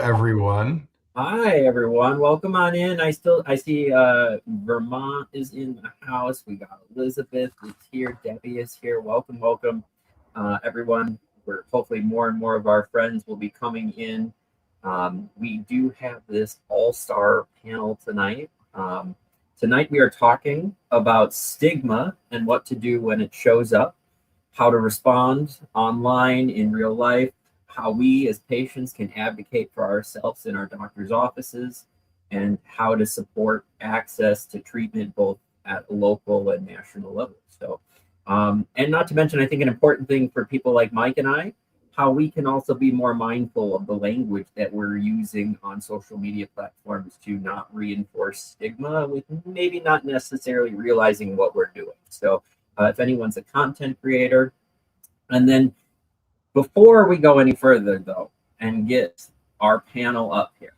everyone. Hi, everyone. Welcome on in. I see Vermont is in the house. We got Elizabeth is here. Debbie is here. Welcome, everyone. We're hopefully more and more of our friends will be coming in. We do have this all-star panel tonight. Tonight we are talking about stigma and what to do when it shows up, how to respond online in real life, how we as patients can advocate for ourselves in our doctor's offices, and how to support access to treatment both at local and national levels. So, and not to mention, I think an important thing for people like Mike and I, how we can also be more mindful of the language that we're using on social media platforms to not reinforce stigma with maybe not necessarily realizing what we're doing. So if anyone's a content creator, and then before we go any further, though, and get our panel up here,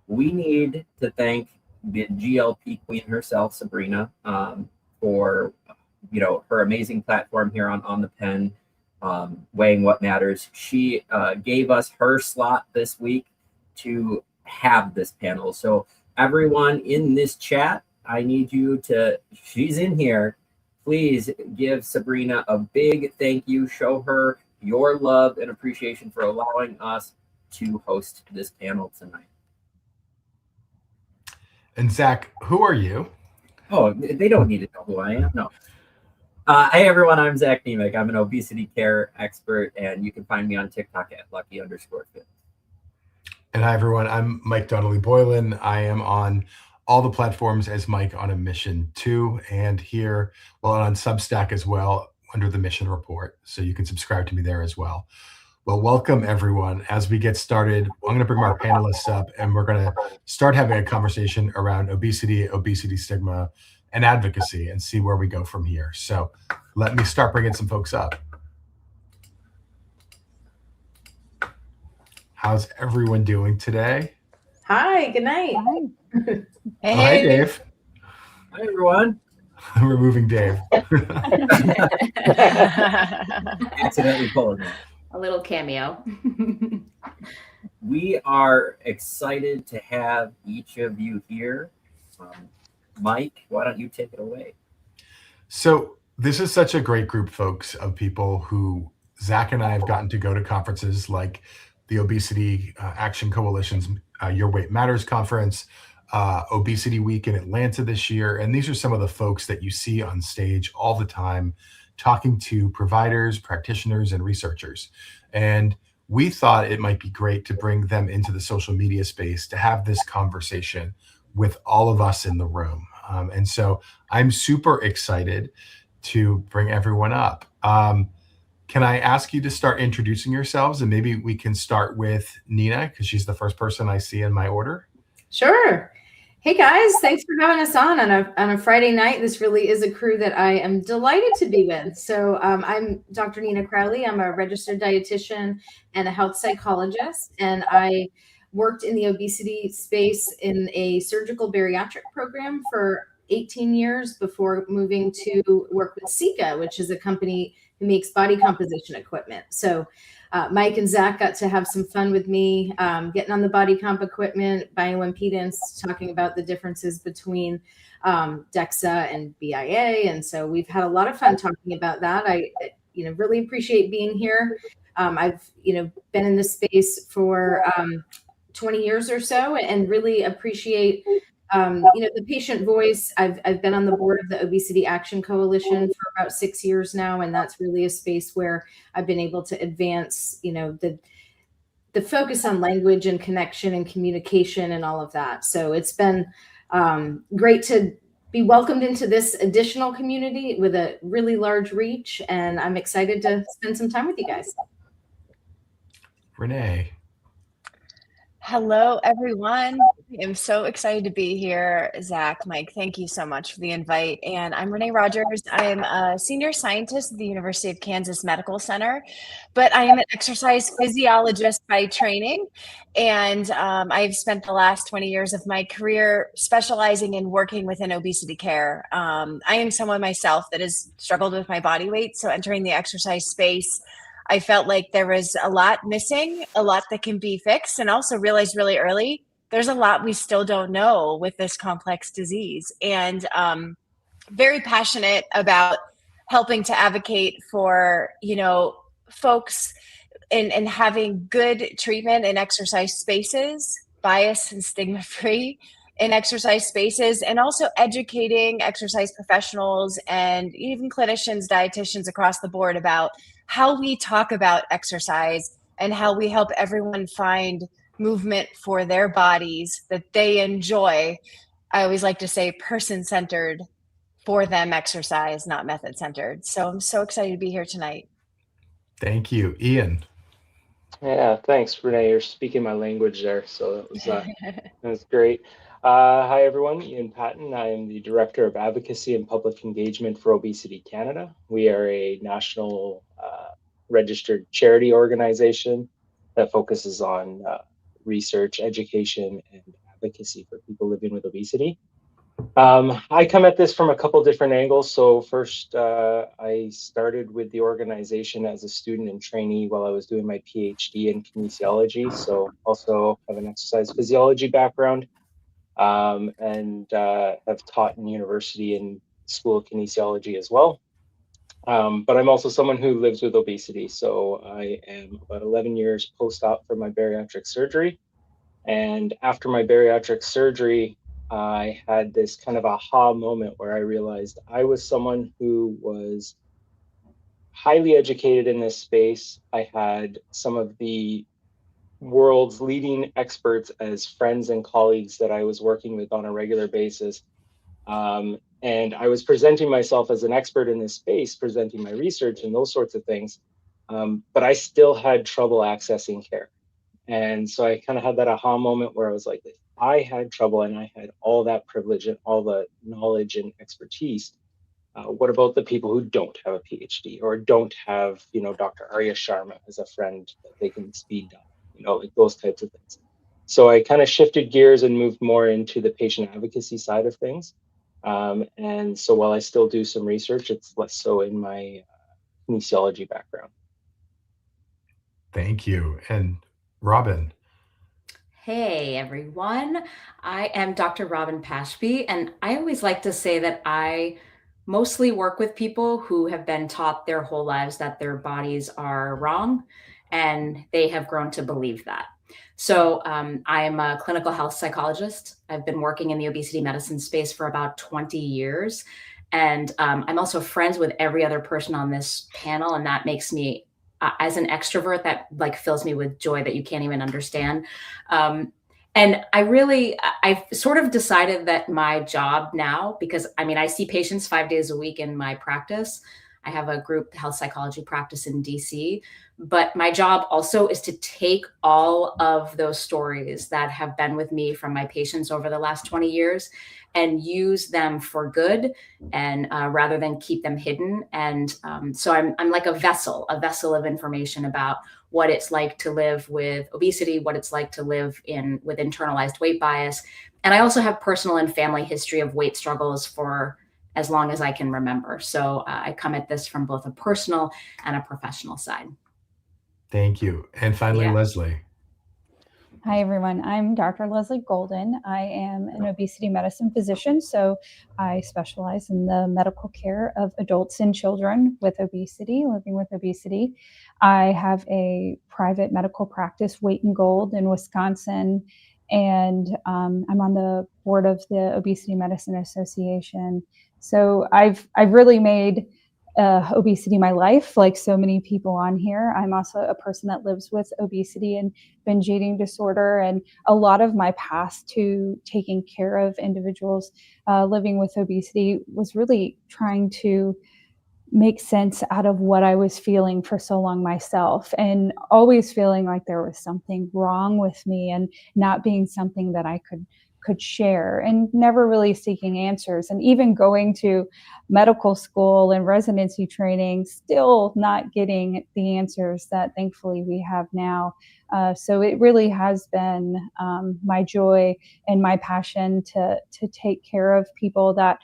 we need to thank the GLP queen herself, Sabrina, for her amazing platform here on the pen, Weighing What Matters. She gave us her slot this week to have this panel. So everyone in this chat, I need you to, she's in here, please give Sabrina a big thank you. Show her your love and appreciation for allowing us to host this panel tonight. And Zach, who are you? Oh, they don't need to know who I am. No. Hey everyone, I'm Zach Nemec. I'm an obesity care expert, and you can find me on TikTok at lucky_fit. And hi everyone, I'm Mike Donnelly Boylan. I am on all the platforms as Mike on a Mission too, and here, on Substack as well, under the Mission Report. So you can subscribe to me there as well. Well, welcome everyone. As we get started, I'm going to bring our panelists up, and we're going to start having a conversation around obesity stigma, and advocacy, and see where we go from here. So let me start bringing some folks up. How's everyone doing today? Hi, good night. Hey. Hi, Dave. Hi, everyone. We're moving Dave. Accidentally pulling it. A little cameo. We are excited to have each of you here. Mike, why don't you take it away? So this is such a great group, folks, of people who Zach and I have gotten to go to conferences like the Obesity Action Coalition's Your Weight Matters conference, Obesity Week in Atlanta this year. And these are some of the folks that you see on stage all the time talking to providers, practitioners, and researchers. And we thought it might be great to bring them into the social media space to have this conversation with all of us in the room. And so I'm super excited to bring everyone up. Can I ask you to start introducing yourselves, and maybe we can start with Nina, because she's the first person I see in my order? Sure. Hey guys, thanks for having us on a Friday night. This really is a crew that I am delighted to be with. So I'm Dr. Nina Crowley. I'm a registered dietitian and a health psychologist, and I worked in the obesity space in a surgical bariatric program for 18 years before moving to work with Sika, which is a company who makes body composition equipment. So Mike and Zach got to have some fun with me, getting on the body comp equipment, bioimpedance, talking about the differences between DEXA and BIA. And so we've had a lot of fun talking about that. I really appreciate being here. I've been in this space for 20 years or so, and really appreciate the patient voice. I've been on the board of the Obesity Action Coalition for about 6 years now, and that's really a space where I've been able to advance the focus on language and connection and communication and all of that. So it's been great to be welcomed into this additional community with a really large reach, and I'm excited to spend some time with you guys. Renee. Hello, everyone. I'm so excited to be here. Zach, Mike, thank you so much for the invite. And I'm Renee Rogers. I'm a senior scientist at the University of Kansas Medical Center, but I am an exercise physiologist by training. And I've spent the last 20 years of my career specializing in working within obesity care. I am someone myself that has struggled with my body weight. So entering the exercise space I felt like there was a lot missing, a lot that can be fixed, and also realized really early there's a lot we still don't know with this complex disease. And very passionate about helping to advocate for, folks and having good treatment in exercise spaces, bias and stigma free in exercise spaces, and also educating exercise professionals and even clinicians, dietitians across the board about how we talk about exercise and how we help everyone find movement for their bodies that they enjoy. I always like to say person-centered, for them exercise, not method-centered. So I'm so excited to be here tonight. Thank you. Ian. Yeah, thanks, Renee. You're speaking my language there, so that was great. Hi, everyone. Ian Patton. I am the Director of Advocacy and Public Engagement for Obesity Canada. We are a national registered charity organization that focuses on research, education, and advocacy for people living with obesity. I come at this from a couple different angles. So first, I started with the organization as a student and trainee while I was doing my PhD in kinesiology. So also have an exercise physiology background, and have taught in university and school of kinesiology as well. But I'm also someone who lives with obesity. So I am about 11 years post-op for my bariatric surgery. And after my bariatric surgery, I had this kind of aha moment where I realized I was someone who was highly educated in this space. I had some of the world's leading experts as friends and colleagues that I was working with on a regular basis. And I was presenting myself as an expert in this space, presenting my research and those sorts of things. But I still had trouble accessing care. And so I kind of had that aha moment where I was like, if I had trouble and I had all that privilege and all the knowledge and expertise, what about the people who don't have a PhD or don't have, Dr. Arya Sharma as a friend that they can speed dial, like those types of things. So I kind of shifted gears and moved more into the patient advocacy side of things. And so while I still do some research, it's less so in my kinesiology background. Thank you. And Robyn. Hey everyone, I am Dr. Robyn Pashby, and I always like to say that I mostly work with people who have been taught their whole lives that their bodies are wrong, and they have grown to believe that. So I am a clinical health psychologist. I've been working in the obesity medicine space for about 20 years, and I'm also friends with every other person on this panel, and that makes me as an extrovert, that like fills me with joy that you can't even understand. And I've sort of decided that my job now, because I see patients 5 days a week in my practice. I have a group health psychology practice in DC, but my job also is to take all of those stories that have been with me from my patients over the last 20 years and use them for good, and rather than keep them hidden. And so I'm like a vessel of information about what it's like to live with obesity, what it's like to live with internalized weight bias. And I also have personal and family history of weight struggles for as long as I can remember. So I come at this from both a personal and a professional side. Thank you. And finally, Leslie. Hi, everyone. I'm Dr. Leslie Golden. I am an obesity medicine physician, so I specialize in the medical care of adults and children with obesity, living with obesity. I have a private medical practice, Weight and Gold, in Wisconsin, and I'm on the board of the Obesity Medicine Association. So I've really made obesity my life, like so many people on here. I'm also a person that lives with obesity and binge eating disorder, and a lot of my path to taking care of individuals living with obesity was really trying to make sense out of what I was feeling for so long myself, and always feeling like there was something wrong with me and not being something that I could share, and never really seeking answers, and even going to medical school and residency training, still not getting the answers that thankfully we have now. So it really has been my joy and my passion to take care of people that,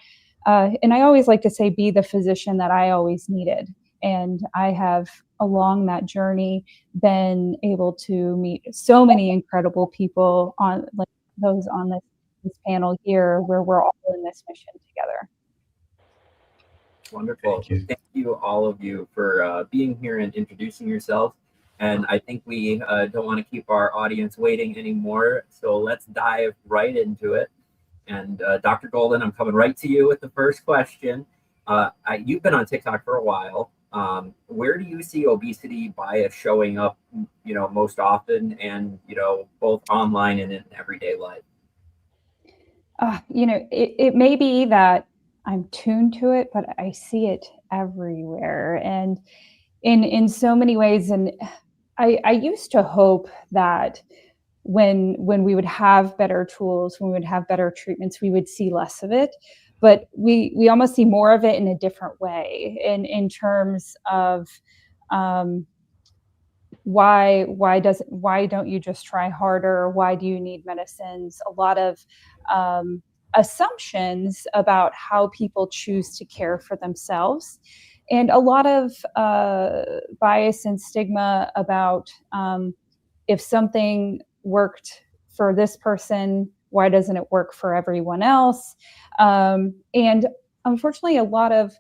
and I always like to say, be the physician that I always needed. And I have along that journey been able to meet so many incredible people on like those on this panel here, where we're all in this mission together. Wonderful. Thank you, all of you, for being here and introducing yourself. And I think we don't want to keep our audience waiting anymore. So let's dive right into it. And Dr. Golden, I'm coming right to you with the first question. You've been on TikTok for a while. Where do you see obesity bias showing up, most often, and, both online and in everyday life? It may be that I'm tuned to it, but I see it everywhere and in so many ways. And I used to hope that when we would have better tools, when we would have better treatments, we would see less of it. But we almost see more of it in a different way in terms of why don't you just try harder? Why do you need medicines? A lot of assumptions about how people choose to care for themselves, and a lot of bias and stigma about if something worked for this person, why doesn't it work for everyone else? And unfortunately, a lot of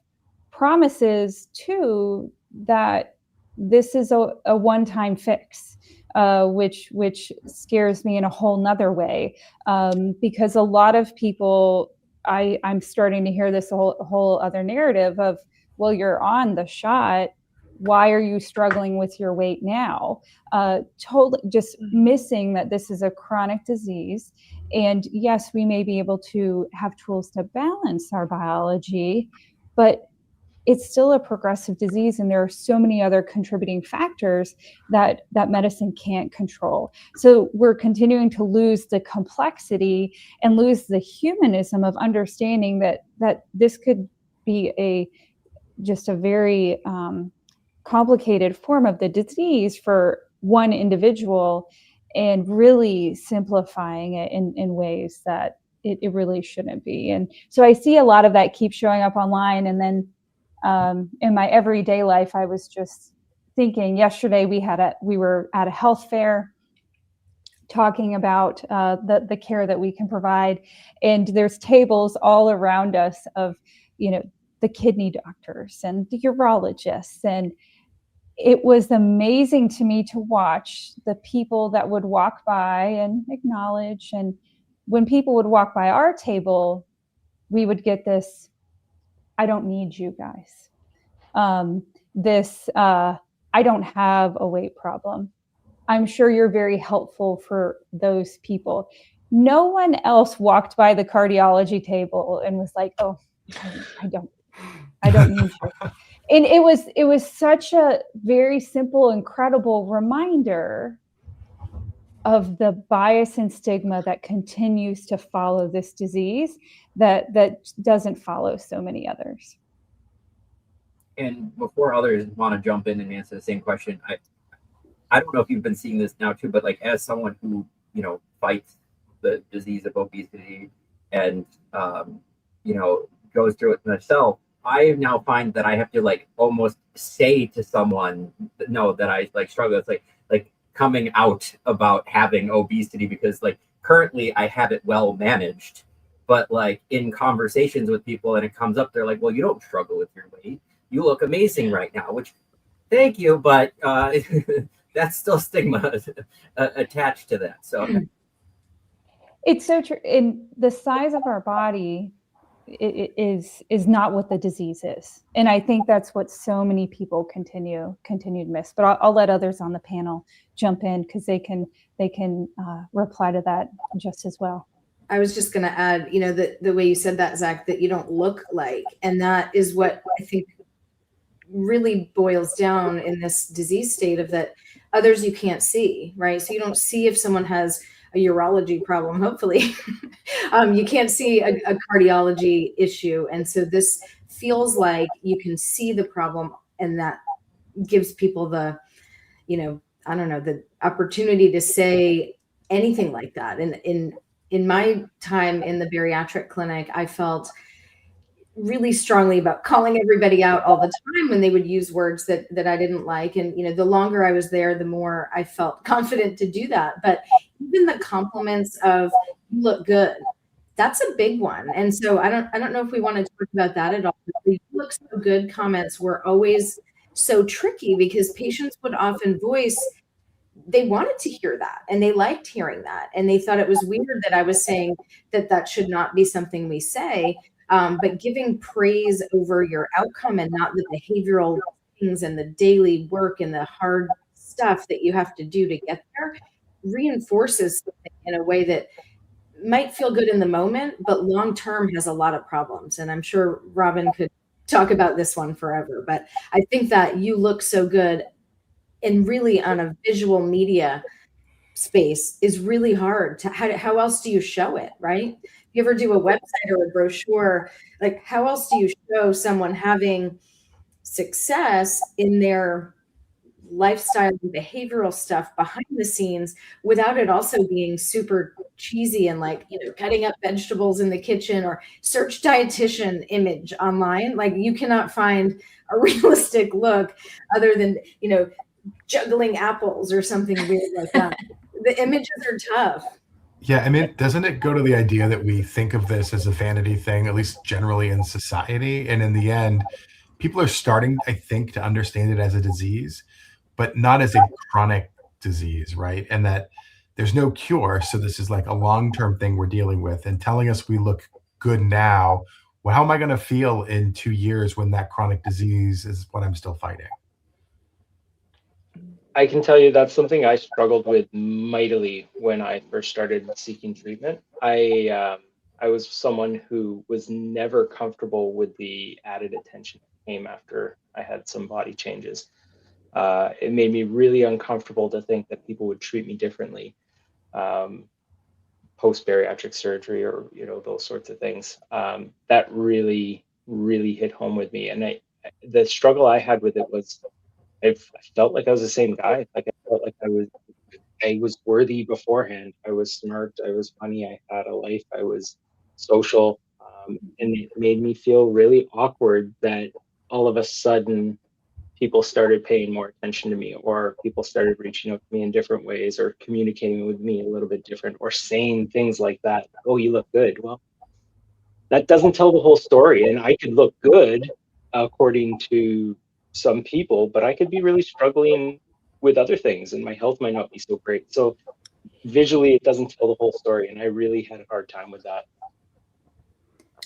promises too that this is a one-time fix, which scares me in a whole nother way, because a lot of people, I'm starting to hear this whole other narrative of, well, you're on the shot, why are you struggling with your weight now? Totally just missing that this is a chronic disease. And yes, we may be able to have tools to balance our biology, but it's still a progressive disease, and there are so many other contributing factors that medicine can't control. So we're continuing to lose the complexity and lose the humanism of understanding that this could be just a very complicated form of the disease for one individual, and really simplifying it in ways that it really shouldn't be. And so I see a lot of that keep showing up online. And then in my everyday life, I was just thinking yesterday we were at a health fair talking about the care that we can provide, and there's tables all around us of the kidney doctors and the urologists, and it was amazing to me to watch the people that would walk by and acknowledge. And when people would walk by our table, we would get this, I don't need you guys. I don't have a weight problem. I'm sure you're very helpful for those people. No one else walked by the cardiology table and was like, oh, I don't need you. And it was such a very simple, incredible reminder of the bias and stigma that continues to follow this disease that doesn't follow so many others. And before others want to jump in and answer the same question, I don't know if you've been seeing this now too, but like as someone who fights the disease of obesity and goes through it myself, I now find that I have to almost say to someone that I struggle. It's like coming out about having obesity, because currently I have it well managed, but in conversations with people and it comes up, they're like, well, you don't struggle with your weight. You look amazing right now, which thank you, but that's still stigma attached to that. So it's so true. In the size of our body, is not what the disease is, and I think that's what so many people continue to miss. But I'll let others on the panel jump in, because they can reply to that just as well. I was just going to add, the way you said that, Zach, that you don't look like, and that is what I think really boils down in this disease state of that others you can't see, right? So you don't see if someone has a urology problem, hopefully. You can't see a cardiology issue. And so this feels like you can see the problem, and that gives people the, the opportunity to say anything like that. And in my time in the bariatric clinic, I felt really strongly about calling everybody out all the time when they would use words that I didn't like. And, you know, the longer I was there, the more I felt confident to do that. But even the compliments of "you look good," that's a big one. And so I don't know if we want to talk about that at all. The "you look so good" comments were always so tricky because patients would often voice they wanted to hear that and they liked hearing that. And they thought it was weird that I was saying that that should not be something we say. But giving praise over your outcome and not the behavioral things and the daily work and the hard stuff that you have to do to get there reinforces something in a way that might feel good in the moment, but long term has a lot of problems. And I'm sure Robyn could talk about this one forever. But I think that "you look so good" and really on a visual media space is really hard to how else do you show it, right? If you ever do a website or a brochure, like how else do you show someone having success in their lifestyle and behavioral stuff behind the scenes without it also being super cheesy and like, you know, cutting up vegetables in the kitchen or search dietitian image online? Like you cannot find a realistic look other than, you know, juggling apples or something weird like that. The images are tough. Yeah, I mean, doesn't it go to the idea that we think of this as a vanity thing, at least generally in society? And in the end, people are starting, I think, to understand it as a disease, but not as a chronic disease, right? And that there's no cure. So this is like a long-term thing we're dealing with, and telling us we look good now. Well, how am I going to feel in 2 years when that chronic disease is what I'm still fighting? I can tell you that's something I struggled with mightily when I first started seeking treatment. I was someone who was never comfortable with the added attention that came after I had some body changes. It made me really uncomfortable to think that people would treat me differently post bariatric surgery, or those sorts of things. That really, really hit home with me, and the struggle I had with it was I felt like I was the same guy. Like I felt like I was worthy beforehand. I was smart. I was funny. I had a life. I was social, and it made me feel really awkward that all of a sudden people started paying more attention to me, or people started reaching out to me in different ways, or communicating with me a little bit different, or saying things like that. "Oh, you look good." Well, that doesn't tell the whole story. And I could look good according to some people, but I could be really struggling with other things, and my health might not be so great. So visually, it doesn't tell the whole story, and I really had a hard time with that.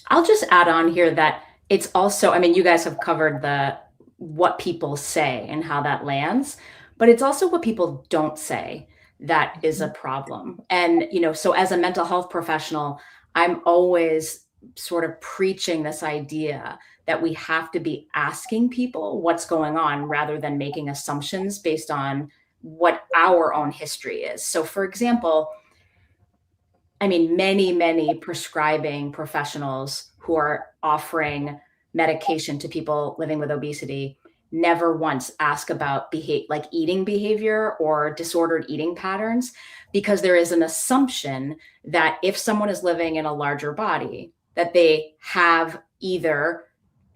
I'll just add on here that it's also, I mean, you guys have covered what people say and how that lands, but it's also what people don't say that is a problem. And, so as a mental health professional, I'm always sort of preaching this idea that we have to be asking people what's going on rather than making assumptions based on what our own history is. So for example, I mean, many prescribing professionals who are offering medication to people living with obesity never once ask about eating behavior or disordered eating patterns, because there is an assumption that if someone is living in a larger body, that they have either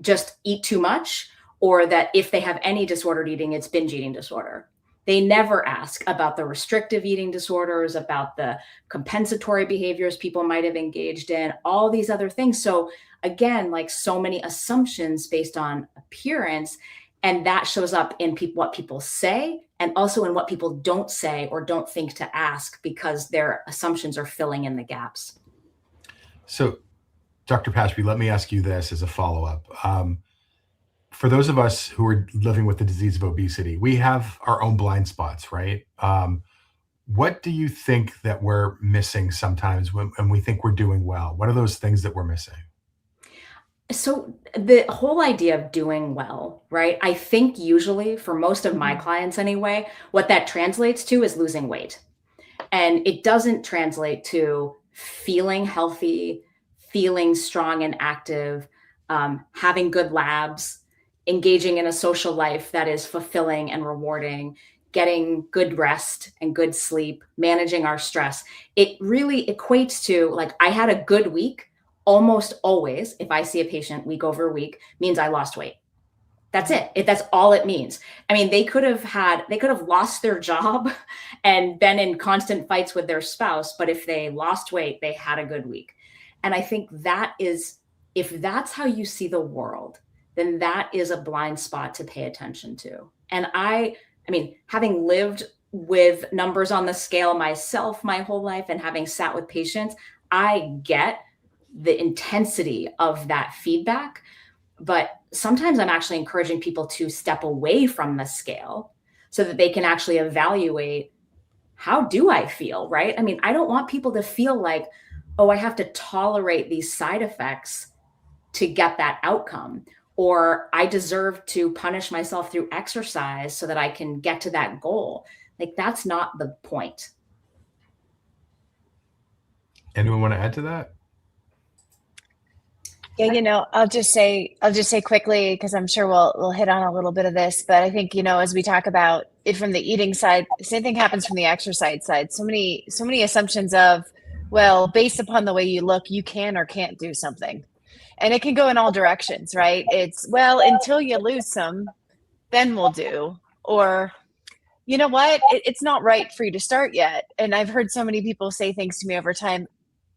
just eat too much, or that if they have any disordered eating, it's binge eating disorder. They never ask about the restrictive eating disorders, about the compensatory behaviors people might have engaged in, all these other things. So again, like so many assumptions based on appearance, and that shows up in what people say, and also in what people don't say or don't think to ask, because their assumptions are filling in the gaps. So Dr. Pashby, let me ask you this as a follow-up. For those of us who are living with the disease of obesity, we have our own blind spots, right? What do you think that we're missing sometimes when we think we're doing well? What are those things that we're missing? So the whole idea of doing well, right? I think usually for most of my clients anyway, what that translates to is losing weight. And it doesn't translate to feeling healthy, feeling strong and active, having good labs, engaging in a social life that is fulfilling and rewarding, getting good rest and good sleep, managing our stress. It really equates to like, I had a good week almost always, if I see a patient week over week, means I lost weight. That's it. That's all it means. I mean, they could have lost their job and been in constant fights with their spouse, but if they lost weight, they had a good week. And I think that is, if that's how you see the world, then that is a blind spot to pay attention to. And I mean, having lived with numbers on the scale myself my whole life and having sat with patients, I get the intensity of that feedback. But sometimes I'm actually encouraging people to step away from the scale so that they can actually evaluate, how do I feel, right? I mean, I don't want people to feel like, oh, I have to tolerate these side effects to get that outcome, or I deserve to punish myself through exercise so that I can get to that goal. Like, that's not the point. Anyone want to add to that? Yeah, I'll just say quickly, because I'm sure we'll hit on a little bit of this, but I think, as we talk about it from the eating side, the same thing happens from the exercise side. So many assumptions of, well, based upon the way you look, you can or can't do something. And it can go in all directions, right? It's, well, until you lose some, then we'll do. Or, you know what? It's not right for you to start yet. And I've heard so many people say things to me over time.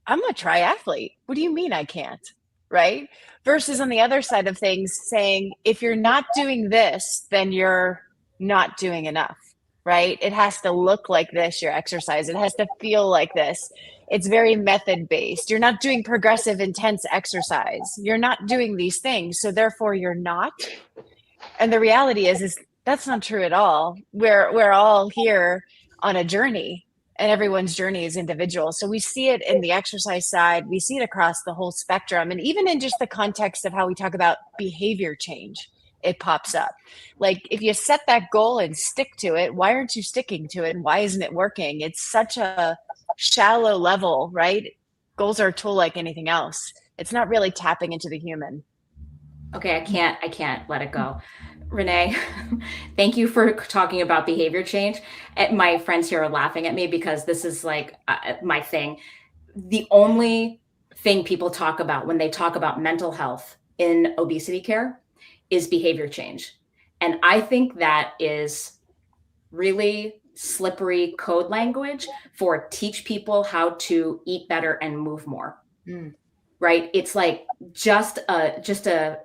I'm a triathlete. What do you mean I can't? Right? Versus on the other side of things saying, if you're not doing this, then you're not doing enough, right? It has to look like this, your exercise. It has to feel like this. It's very method based. You're not doing progressive, intense exercise. You're not doing these things. So therefore you're not. And the reality is that's not true at all. We're all here on a journey, and everyone's journey is individual. So we see it in the exercise side. We see it across the whole spectrum. And even in just the context of how we talk about behavior change, it pops up. Like, if you set that goal and stick to it, why aren't you sticking to it? And why isn't it working? It's such a shallow level, right? Goals are a tool like anything else. It's not really tapping into the human. Okay, I can't let it go. Renee, thank you for talking about behavior change. My friends here are laughing at me because this is like my thing. The only thing people talk about when they talk about mental health in obesity care is behavior change. And I think that is really slippery code language for teach people how to eat better and move more. Right? It's like just a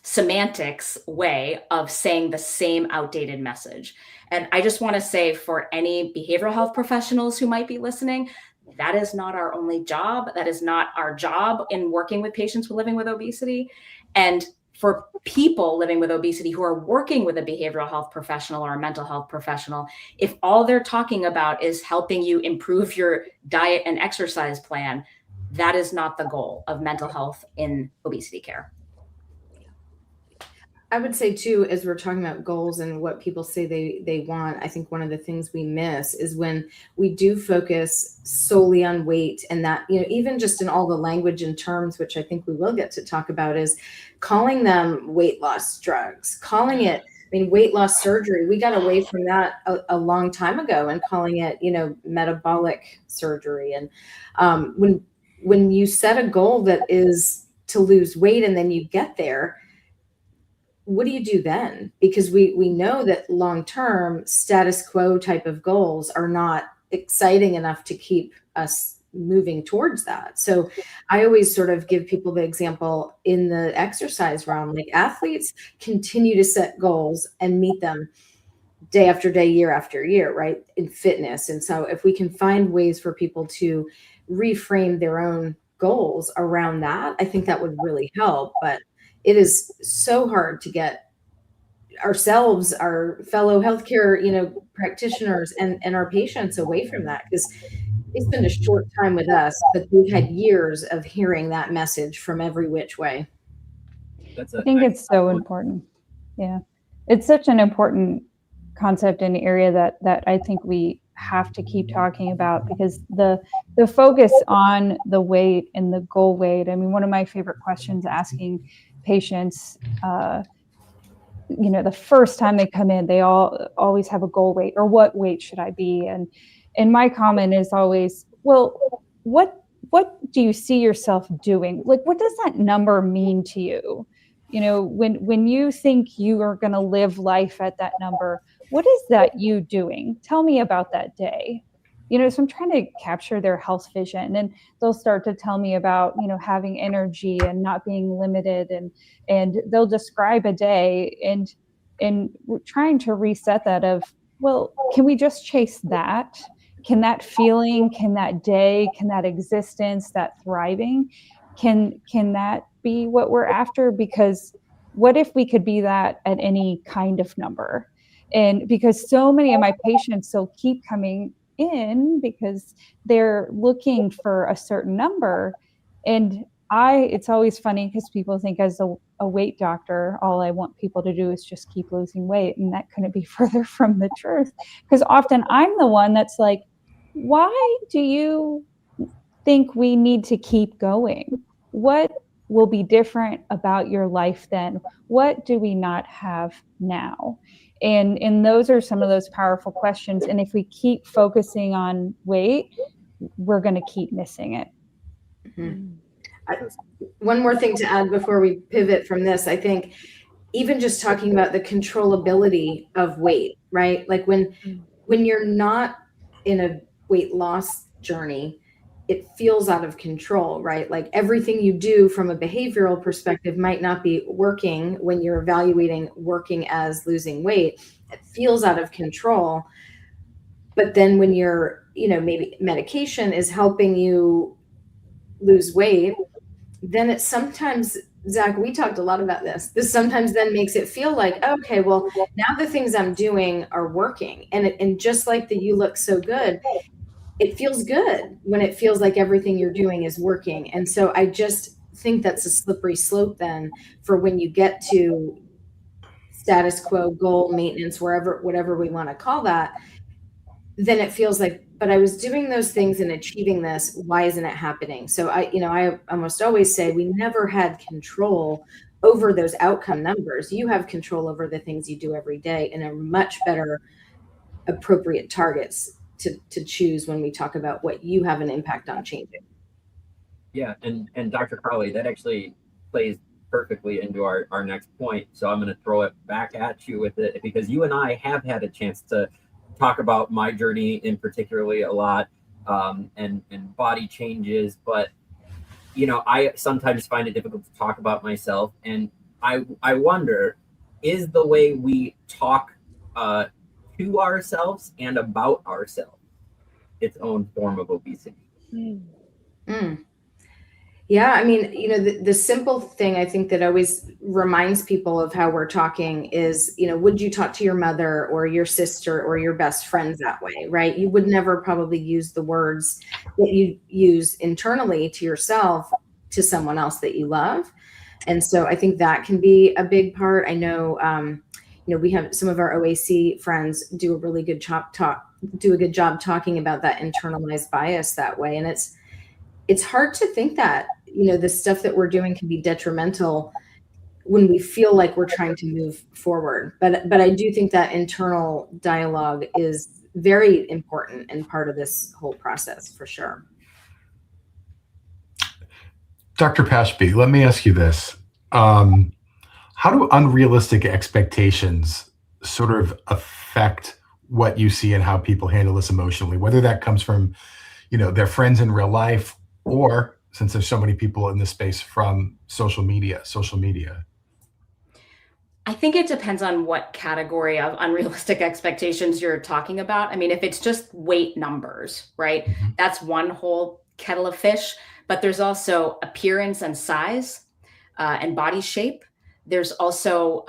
semantics way of saying the same outdated message. And I just want to say, for any behavioral health professionals who might be listening, that is not our only job. That is not our job in working with patients living with obesity. And for people living with obesity who are working with a behavioral health professional or a mental health professional, if all they're talking about is helping you improve your diet and exercise plan, that is not the goal of mental health in obesity care. I would say too, as we're talking about goals and what people say they want, I think one of the things we miss is when we do focus solely on weight, and that, even just in all the language and terms, which I think we will get to talk about, is calling them weight loss drugs, calling it, weight loss surgery. We got away from that a long time ago and calling it, metabolic surgery. And when you set a goal that is to lose weight and then you get there, what do you do then? Because we know that long-term status quo type of goals are not exciting enough to keep us moving towards that. So I always sort of give people the example in the exercise realm, like athletes continue to set goals and meet them day after day, year after year, right? In fitness. And so if we can find ways for people to reframe their own goals around that, I think that would really help. But it is so hard to get ourselves, our fellow healthcare, practitioners and our patients away from that, because they spend a short time with us, but we've had years of hearing that message from every which way. I think it's so important. Yeah. It's such an important concept and area that I think we have to keep talking about, because the focus on the weight and the goal weight. One of my favorite questions asking patients, the first time they come in, they always have a goal weight, or what weight should I be? And my comment is always, well, what what do you see yourself doing? Like, what does that number mean to you? You know, when you think you are going to live life at that number, what is that you doing? Tell me about that day. You know, so I'm trying to capture their health vision, and they'll start to tell me about, you know, having energy and not being limited, and they'll describe a day, and we're trying to reset that of, well, can we just chase that? Can that feeling, can that day, can that existence, that thriving, can that be what we're after? Because what if we could be that at any kind of number? And because so many of my patients still keep coming in because they're looking for a certain number. And it's always funny because people think as a weight doctor, all I want people to do is just keep losing weight. And that couldn't be further from the truth. Because often I'm the one that's like, why do you think we need to keep going? What will be different about your life then? What do we not have now? And those are some of those powerful questions. And if we keep focusing on weight, we're going to keep missing it. Mm-hmm. One more thing to add before we pivot from this, I think even just talking about the controllability of weight, right? Like when you're not in a weight loss journey, it feels out of control, right? Like everything you do from a behavioral perspective might not be working when you're evaluating working as losing weight. It feels out of control. But then when you're, you know, maybe medication is helping you lose weight, then it sometimes, Zach, we talked a lot about this sometimes then makes it feel like, okay, well, now the things I'm doing are working. And just like the you look so good, it feels good when it feels like everything you're doing is working. And so I just think that's a slippery slope then for when you get to status quo, goal, maintenance, whatever we want to call that, then it feels like, but I was doing those things and achieving this. Why isn't it happening? So I almost always say we never had control over those outcome numbers. You have control over the things you do every day and are much better appropriate targets to choose when we talk about what you have an impact on changing. Yeah, and Dr. Crowley, that actually plays perfectly into our next point. So I'm going to throw it back at you with it because you and I have had a chance to talk about my journey in particularly a lot, and body changes. But, you know, I sometimes find it difficult to talk about myself. And I wonder, is the way we talk to ourselves and about ourselves its own form of obesity? Yeah, I mean, you know, the simple thing I think that always reminds people of how we're talking is, you know, would you talk to your mother or your sister or your best friends that way, right? You would never probably use the words that you use internally to yourself to someone else that you love. And so I think that can be a big part. I know, you know, we have some of our OAC friends do a really good job talking about that internalized bias that way. And it's hard to think that, you know, the stuff that we're doing can be detrimental when we feel like we're trying to move forward. But I do think that internal dialogue is very important and part of this whole process for sure. Dr. Pashby, let me ask you this. How do unrealistic expectations sort of affect what you see and how people handle this emotionally, whether that comes from, you know, their friends in real life, or since there's so many people in this space from social media? I think it depends on what category of unrealistic expectations you're talking about. I mean, if it's just weight numbers, right? Mm-hmm. That's one whole kettle of fish, but there's also appearance and size and body shape. There's also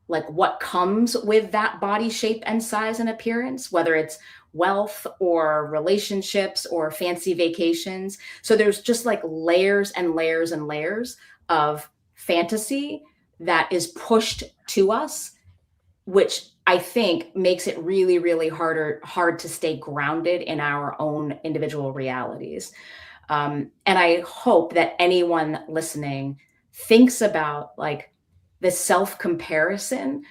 like what comes with that body shape and size and appearance, whether it's wealth or relationships or fancy vacations. So there's just like layers and layers and layers of fantasy that is pushed to us, which I think makes it really, really hard to stay grounded in our own individual realities. And I hope that anyone listening thinks about like the self-comparison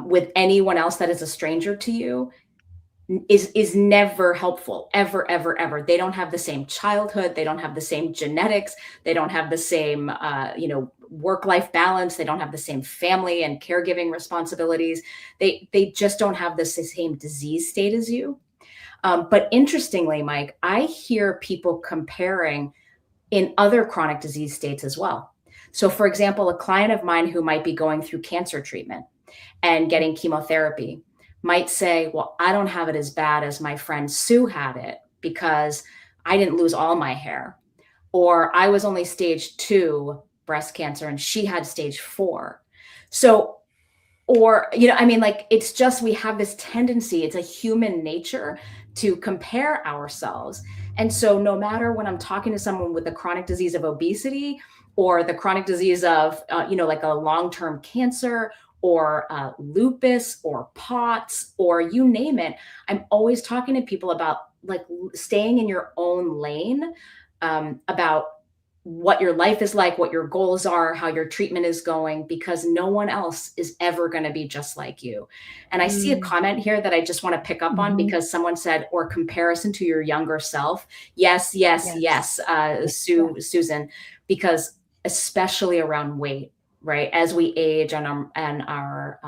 with anyone else that is a stranger to you. is never helpful, ever, ever, ever. They don't have the same childhood. They don't have the same genetics. They don't have the same, work-life balance. They don't have the same family and caregiving responsibilities. They just don't have the same disease state as you. But interestingly, Mike, I hear people comparing in other chronic disease states as well. So for example, a client of mine who might be going through cancer treatment and getting chemotherapy might say, well, I don't have it as bad as my friend Sue had it because I didn't lose all my hair, or I was only stage 2 breast cancer and she had stage 4. So, or, it's just, we have this tendency, it's a human nature to compare ourselves. And so no matter when I'm talking to someone with the chronic disease of obesity or the chronic disease of, like a long-term cancer or lupus or POTS or you name it, I'm always talking to people about like staying in your own lane, about what your life is like, what your goals are, how your treatment is going, because no one else is ever going to be just like you. And I see a comment here that I just want to pick up on because someone said, or comparison to your younger self. Yes, Susan, because especially around weight, right? As we age and our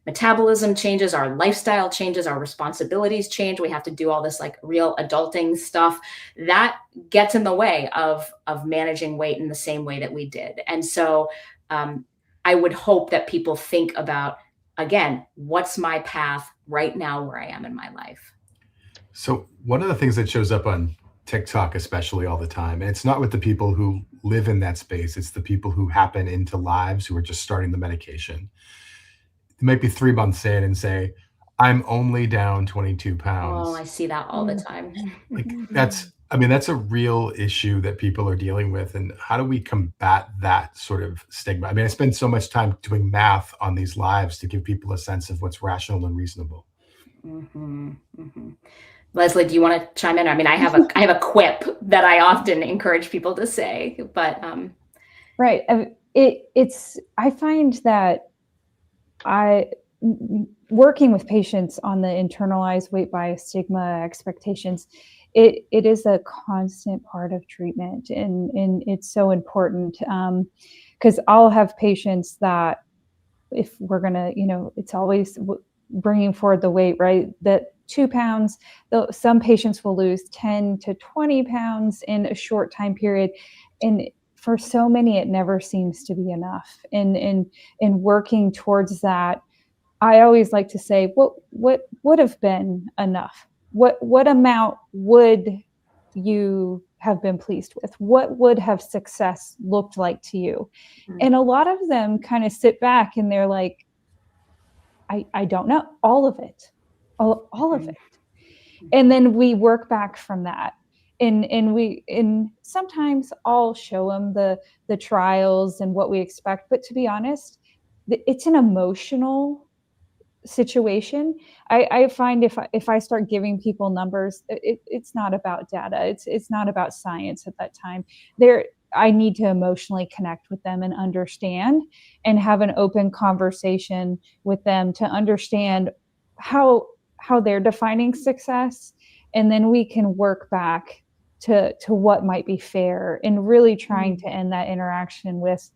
metabolism changes, our lifestyle changes, our responsibilities change. We have to do all this like real adulting stuff that gets in the way of managing weight in the same way that we did. And so I would hope that people think about, again, what's my path right now where I am in my life? So one of the things that shows up on TikTok, especially all the time, and it's not with the people who live in that space, it's the people who happen into lives who are just starting the medication. They might be 3 months in and say, I'm only down 22 pounds. Oh, I see that all the time. Like that's a real issue that people are dealing with. And how do we combat that sort of stigma? I spend so much time doing math on these lives to give people a sense of what's rational and reasonable. Leslie, do you want to chime in? I have a quip that I often encourage people to say, but right. I find that working with patients on the internalized weight bias, stigma, expectations, it is a constant part of treatment, and it's so important because I'll have patients that if we're gonna, it's always bringing forward the weight, right? That 2 pounds, though some patients will lose 10 to 20 pounds in a short time period. And for so many, it never seems to be enough. And working towards that, I always like to say, what would have been enough? What amount would you have been pleased with? What would have success looked like to you? And a lot of them kind of sit back and they're like, I don't know, all of it. All of it. And then we work back from that. And sometimes I'll show them the trials and what we expect. But to be honest, it's an emotional situation. I find if I start giving people numbers, it's not about data. It's not about science at that time. I need to emotionally connect with them and understand and have an open conversation with them to understand how they're defining success. And then we can work back to what might be fair, and really trying to end that interaction with,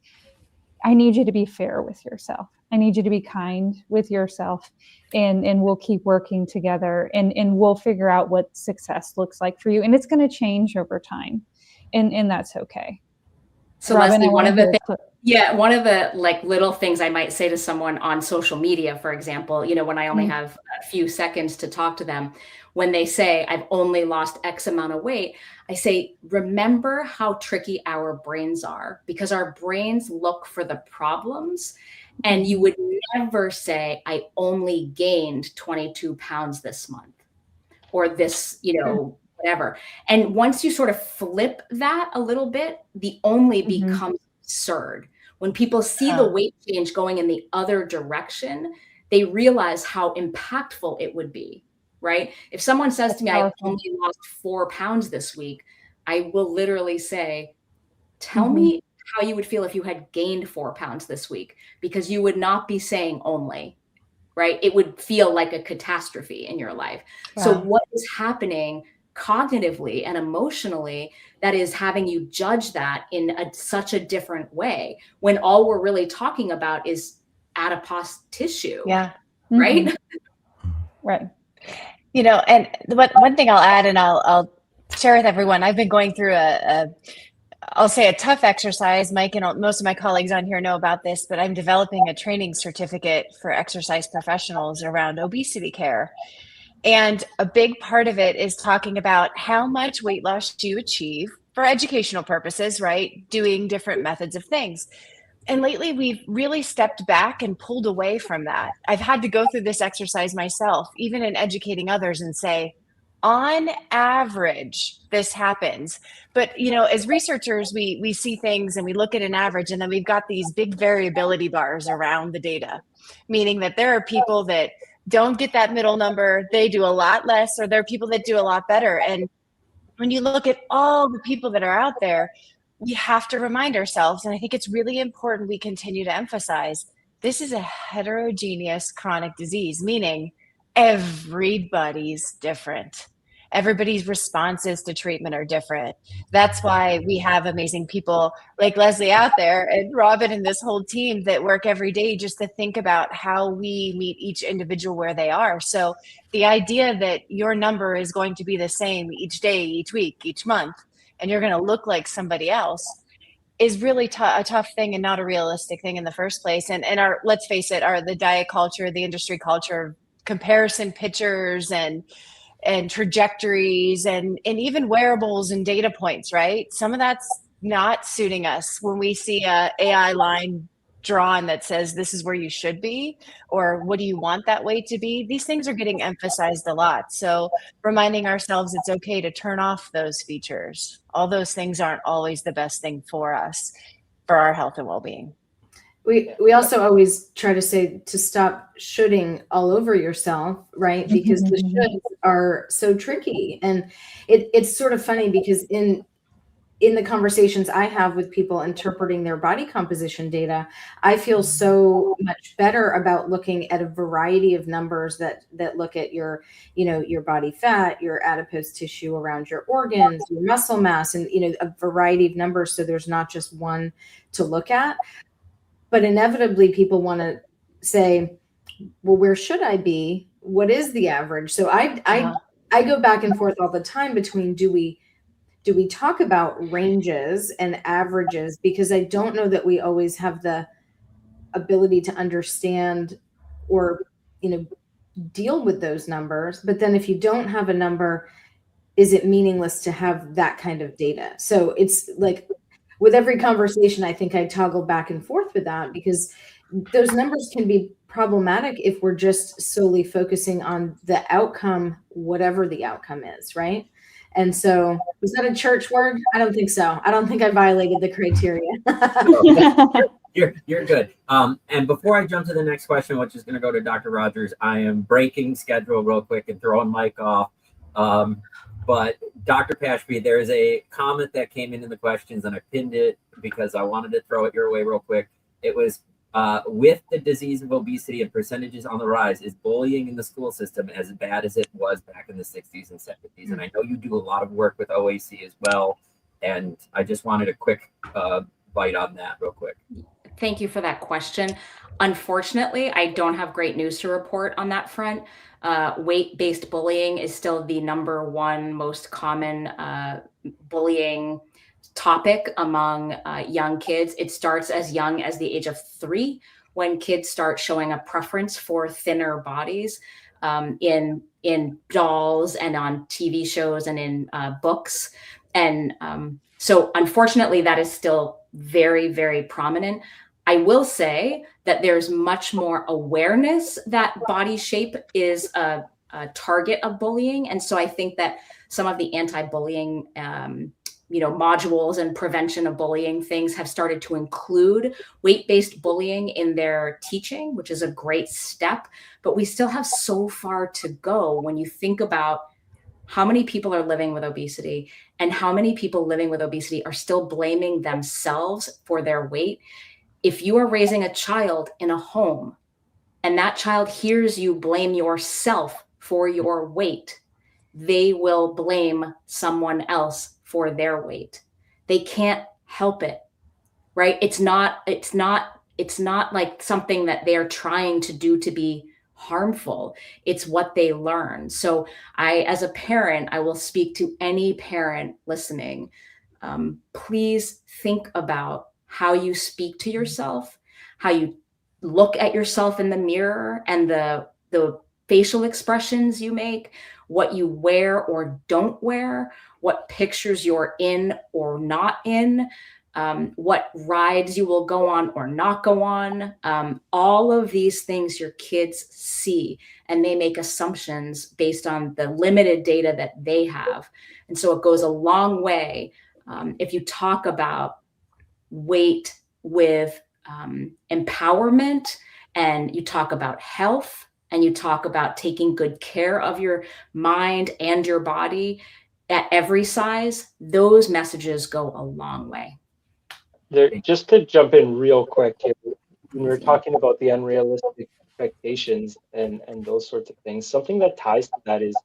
I need you to be fair with yourself. I need you to be kind with yourself, and we'll keep working together, and we'll figure out what success looks like for you. And it's going to change over time, and that's okay. So Robyn, Leslie, one of the like little things I might say to someone on social media, for example, when I only have a few seconds to talk to them, when they say, I've only lost X amount of weight, I say, remember how tricky our brains are, because our brains look for the problems. And you would never say, I only gained 22 pounds this month, or this, whatever. And once you sort of flip that a little bit, the only becomes absurd. When people see the weight change going in the other direction, they realize how impactful it would be, right? If someone says to me, I only lost 4 pounds this week, I will literally say, tell me how you would feel if you had gained 4 pounds this week, because you would not be saying only. right? It would feel like a catastrophe in your life. Wow. So what is happening cognitively and emotionally that is having you judge that in such a different way, when all we're really talking about is adipose tissue, Yeah. right? Mm-hmm. Right. You know, and one thing I'll add, and I'll share with everyone, I've been going through I'll say a tough exercise. Mike and most of my colleagues on here know about this, but I'm developing a training certificate for exercise professionals around obesity care. And a big part of it is talking about how much weight loss do you achieve for educational purposes, right? Doing different methods of things. And lately, we've really stepped back and pulled away from that. I've had to go through this exercise myself, even in educating others, and say, on average, this happens. But, you know, as researchers, we see things and we look at an average, and then we've got these big variability bars around the data, meaning that there are people that don't get that middle number, they do a lot less, or there are people that do a lot better. And when you look at all the people that are out there, we have to remind ourselves, and I think it's really important we continue to emphasize, this is a heterogeneous chronic disease, meaning everybody's different. Everybody's responses to treatment are different. That's why we have amazing people like Leslie out there and Robyn and this whole team that work every day just to think about how we meet each individual where they are. So the idea that your number is going to be the same each day, each week, each month, and you're going to look like somebody else is really a tough thing and not a realistic thing in the first place. And our, let's face it, the diet culture, the industry culture, comparison pictures and trajectories and even wearables and data points, right? Some of that's not suiting us. When we see a AI line drawn that says this is where you should be, or what do you want that weight to be, these things are getting emphasized a lot. So reminding ourselves it's okay to turn off those features. All those things aren't always the best thing for us, for our health and well-being. We also always try to say to stop shoulding all over yourself, right? Because the shoulds are so tricky. And it's sort of funny because in the conversations I have with people interpreting their body composition data, I feel so much better about looking at a variety of numbers that look at your, you know, your body fat, your adipose tissue around your organs, your muscle mass, and, you know, a variety of numbers. So there's not just one to look at. But inevitably, people want to say, well, where should I be? What is the average? So I go back and forth all the time between do we talk about ranges and averages, because I don't know that we always have the ability to understand or, you know, deal with those numbers. But then if you don't have a number, is it meaningless to have that kind of data? So it's like, with every conversation, I think I toggle back and forth with that, because those numbers can be problematic if we're just solely focusing on the outcome, whatever the outcome is, right? And so, was that a church word? I don't think so. I don't think I violated the criteria. You're good. And before I jump to the next question, which is going to go to Dr. Rogers, I am breaking schedule real quick and throwing Mike off. But Dr. Pashby, there is a comment that came in the questions, and I pinned it because I wanted to throw it your way real quick. It was, with the disease of obesity and percentages on the rise, is bullying in the school system as bad as it was back in the 60s and 70s? And I know you do a lot of work with OAC as well, and I just wanted a quick bite on that real quick. Thank you for that question. Unfortunately, I don't have great news to report on that front. Weight-based bullying is still the #1 most common bullying topic among young kids. It starts as young as the age of 3, when kids start showing a preference for thinner bodies in dolls and on TV shows and in books. And so unfortunately, that is still very, very prominent. I will say that there's much more awareness that body shape is a target of bullying. And so I think that some of the anti-bullying modules and prevention of bullying things have started to include weight-based bullying in their teaching, which is a great step. But we still have so far to go when you think about how many people are living with obesity and how many people living with obesity are still blaming themselves for their weight. If you are raising a child in a home and that child hears you blame yourself for your weight, they will blame someone else for their weight. They can't help it, right? It's not like something that they're trying to do to be harmful. It's what they learn. So as a parent, I will speak to any parent listening. Please think about how you speak to yourself, how you look at yourself in the mirror, and the facial expressions you make, what you wear or don't wear, what pictures you're in or not in, what rides you will go on or not go on. All of these things your kids see, and they make assumptions based on the limited data that they have. And so it goes a long way if you talk about weight with empowerment, and you talk about health, and you talk about taking good care of your mind and your body at every size. Those messages go a long way. Just to jump in real quick here, when we were talking about the unrealistic expectations and those sorts of things, something that ties to that is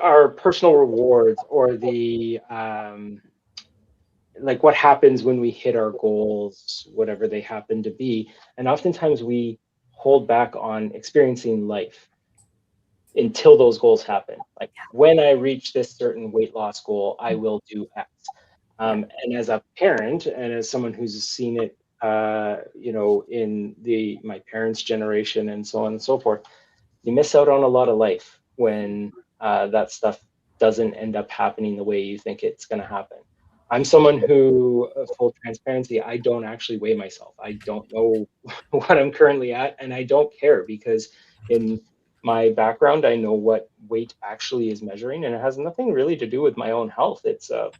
our personal rewards, or the like what happens when we hit our goals, whatever they happen to be. And oftentimes we hold back on experiencing life until those goals happen. Like, when I reach this certain weight loss goal, I will do X. And as a parent, and as someone who's seen it, in my parents' generation and so on and so forth, you miss out on a lot of life when that stuff doesn't end up happening the way you think it's going to happen. I'm someone who, full transparency, I don't actually weigh myself. I don't know what I'm currently at, and I don't care, because in my background, I know what weight actually is measuring, and it has nothing really to do with my own health. It's my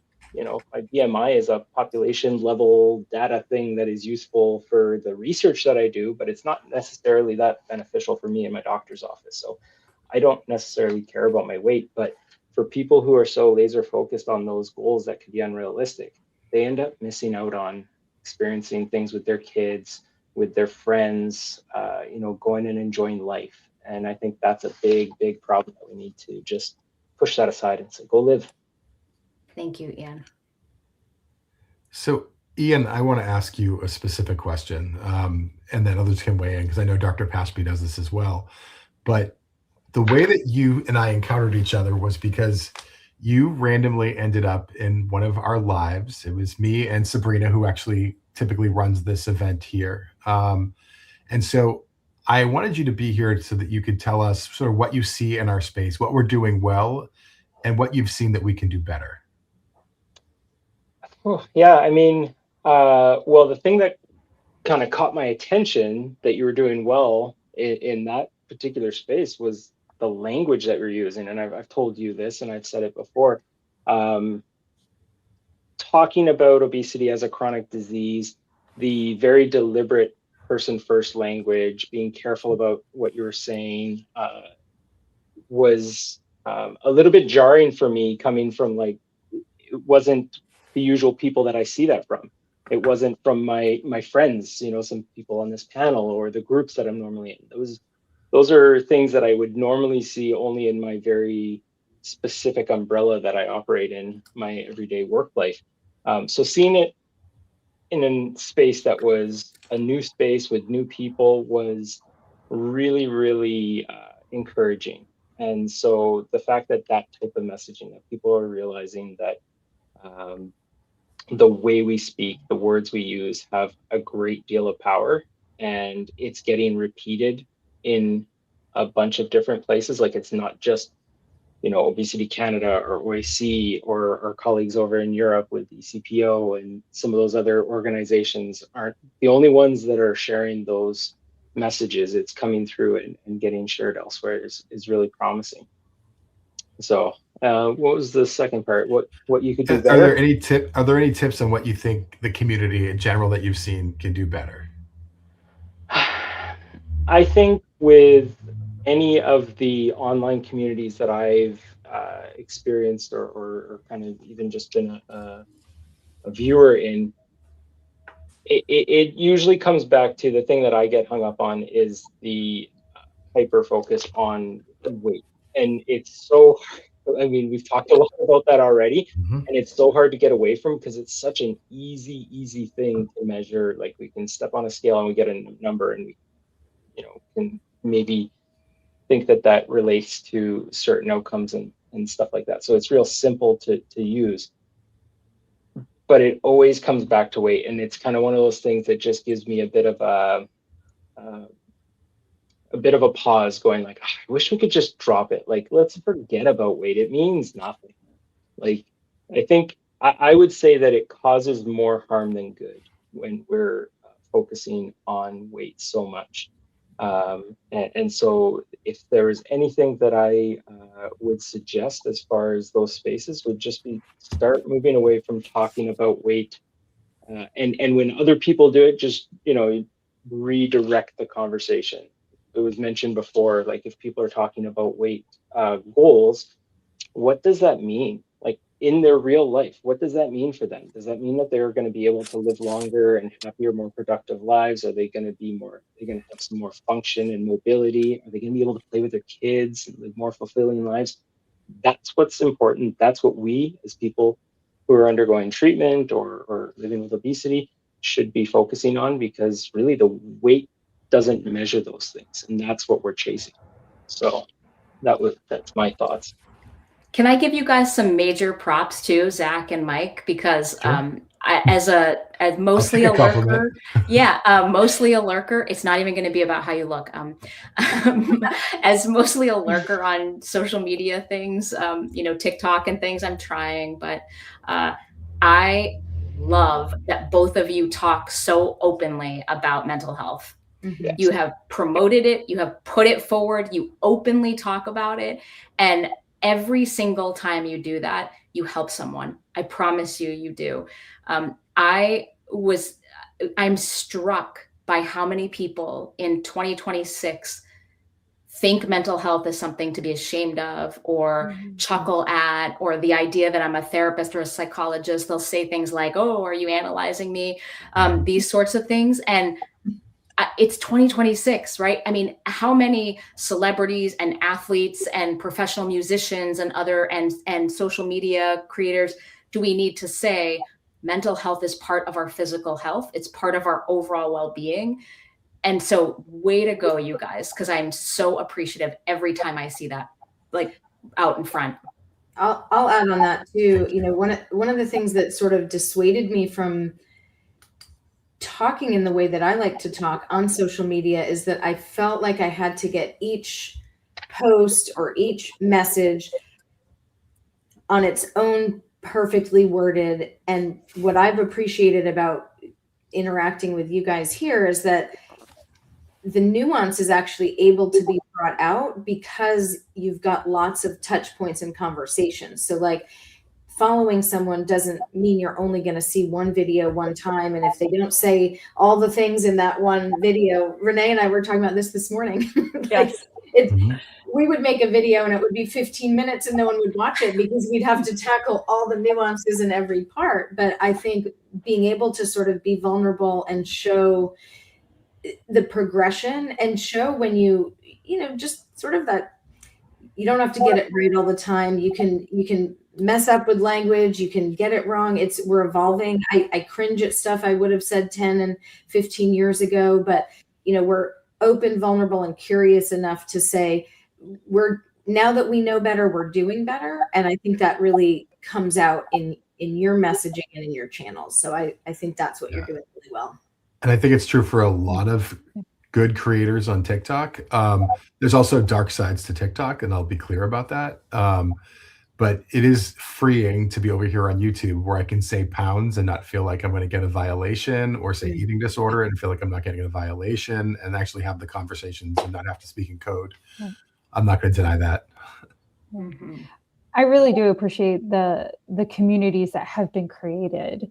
BMI is a population level data thing that is useful for the research that I do, but it's not necessarily that beneficial for me in my doctor's office. So I don't necessarily care about my weight, but for people who are so laser focused on those goals that could be unrealistic, they end up missing out on experiencing things with their kids, with their friends, going and enjoying life. And I think that's a big, big problem that we need to just push that aside and say, go live. Thank you, Ian. So, Ian, I want to ask you a specific question, and then others can weigh in, because I know Dr. Pashby does this as well. But the way that you and I encountered each other was because you randomly ended up in one of our lives. It was me and Sabrina, who actually typically runs this event here. And so I wanted you to be here so that you could tell us sort of what you see in our space, what we're doing well, and what you've seen that we can do better. Oh, yeah, I mean, well, the thing that kind of caught my attention that you were doing well in that particular space was the language that we're using. And I've told you this, and I've said it before, talking about obesity as a chronic disease, the very deliberate person first language, being careful about what you were saying, was a little bit jarring for me, coming from, like, it wasn't the usual people that I see that from. It wasn't from my friends, some people on this panel, or the groups that I'm normally in. Those are things that I would normally see only in my very specific umbrella that I operate in, my everyday work life. So seeing it in a space that was a new space with new people was really, really encouraging. And so the fact that type of messaging, that people are realizing that the way we speak, the words we use, have a great deal of power, and it's getting repeated in a bunch of different places. Like, it's not just, Obesity Canada or OAC or our colleagues over in Europe with ECPO, and some of those other organizations aren't the only ones that are sharing those messages. It's coming through and getting shared elsewhere is really promising. So what was the second part? What you could do better? Are there any tips on what you think the community in general that you've seen can do better? I think with any of the online communities that I've experienced or kind of even just been a viewer in, it usually comes back to the thing that I get hung up on is the hyper focus on weight. And it's so, I mean, we've talked a lot about that already, and it's so hard to get away from because it's such an easy thing to measure. Like we can step on a scale and we get a number, and we, can maybe think that relates to certain outcomes and stuff like that. So it's real simple to use, but it always comes back to weight. And it's kind of one of those things that just gives me a bit of a pause, going like, I wish we could just drop it. Like, let's forget about weight. It means nothing. Like, I think I would say that it causes more harm than good when we're focusing on weight so much. And so if there is anything that I would suggest as far as those spaces, would just be start moving away from talking about weight. And when other people do it, just, redirect the conversation. It was mentioned before, like if people are talking about weight goals, what does that mean? Like in their real life, what does that mean for them? Does that mean that they're going to be able to live longer and happier, more productive lives? Are they going to have some more function and mobility? Are they going to be able to play with their kids and live more fulfilling lives? That's what's important. That's what we as people who are undergoing treatment or living with obesity should be focusing on, because really the weight doesn't measure those things, and that's what we're chasing. So that's my thoughts. Can I give you guys some major props too, Zach and Mike? Because as mostly a lurker, mostly a lurker. It's not even going to be about how you look. As mostly a lurker on social media things, TikTok and things, I'm trying, but I love that both of you talk so openly about mental health. Yes. You have promoted it, you have put it forward, you openly talk about it, and every single time you do that, you help someone. I promise you, you do. I'm struck by how many people in 2026 think mental health is something to be ashamed of or chuckle at, or the idea that I'm a therapist or a psychologist. They'll say things like, oh, are you analyzing me? These sorts of things. And it's 2026, right? I mean, how many celebrities and athletes and professional musicians and other and social media creators do we need to say mental health is part of our physical health? It's part of our overall well-being. And so way to go, you guys, because I'm so appreciative every time I see that, like out in front. I'll add on that too. One of the things that sort of dissuaded me from talking in the way that I like to talk on social media is that I felt like I had to get each post or each message on its own perfectly worded. And what I've appreciated about interacting with you guys here is that the nuance is actually able to be brought out because you've got lots of touch points and conversations. So like following someone doesn't mean you're only going to see one video one time. And if they don't say all the things in that one video, Renee and I were talking about this morning. Yes. We would make a video and it would be 15 minutes and no one would watch it because we'd have to tackle all the nuances in every part. But I think being able to sort of be vulnerable and show the progression and show when just sort of that you don't have to get it right all the time. You can mess up with language. You can get it wrong. We're evolving. I cringe at stuff I would have said 10 and 15 years ago, but we're open, vulnerable, and curious enough to say now that we know better, we're doing better. And I think that really comes out in your messaging and in your channels. So I think that's what you're doing really well. And I think it's true for a lot of good creators on TikTok. There's also dark sides to TikTok, and I'll be clear about that. But it is freeing to be over here on YouTube where I can say pounds and not feel like I'm going to get a violation, or say eating disorder and feel like I'm not getting a violation, and actually have the conversations and not have to speak in code. I'm not going to deny that. I really do appreciate the communities that have been created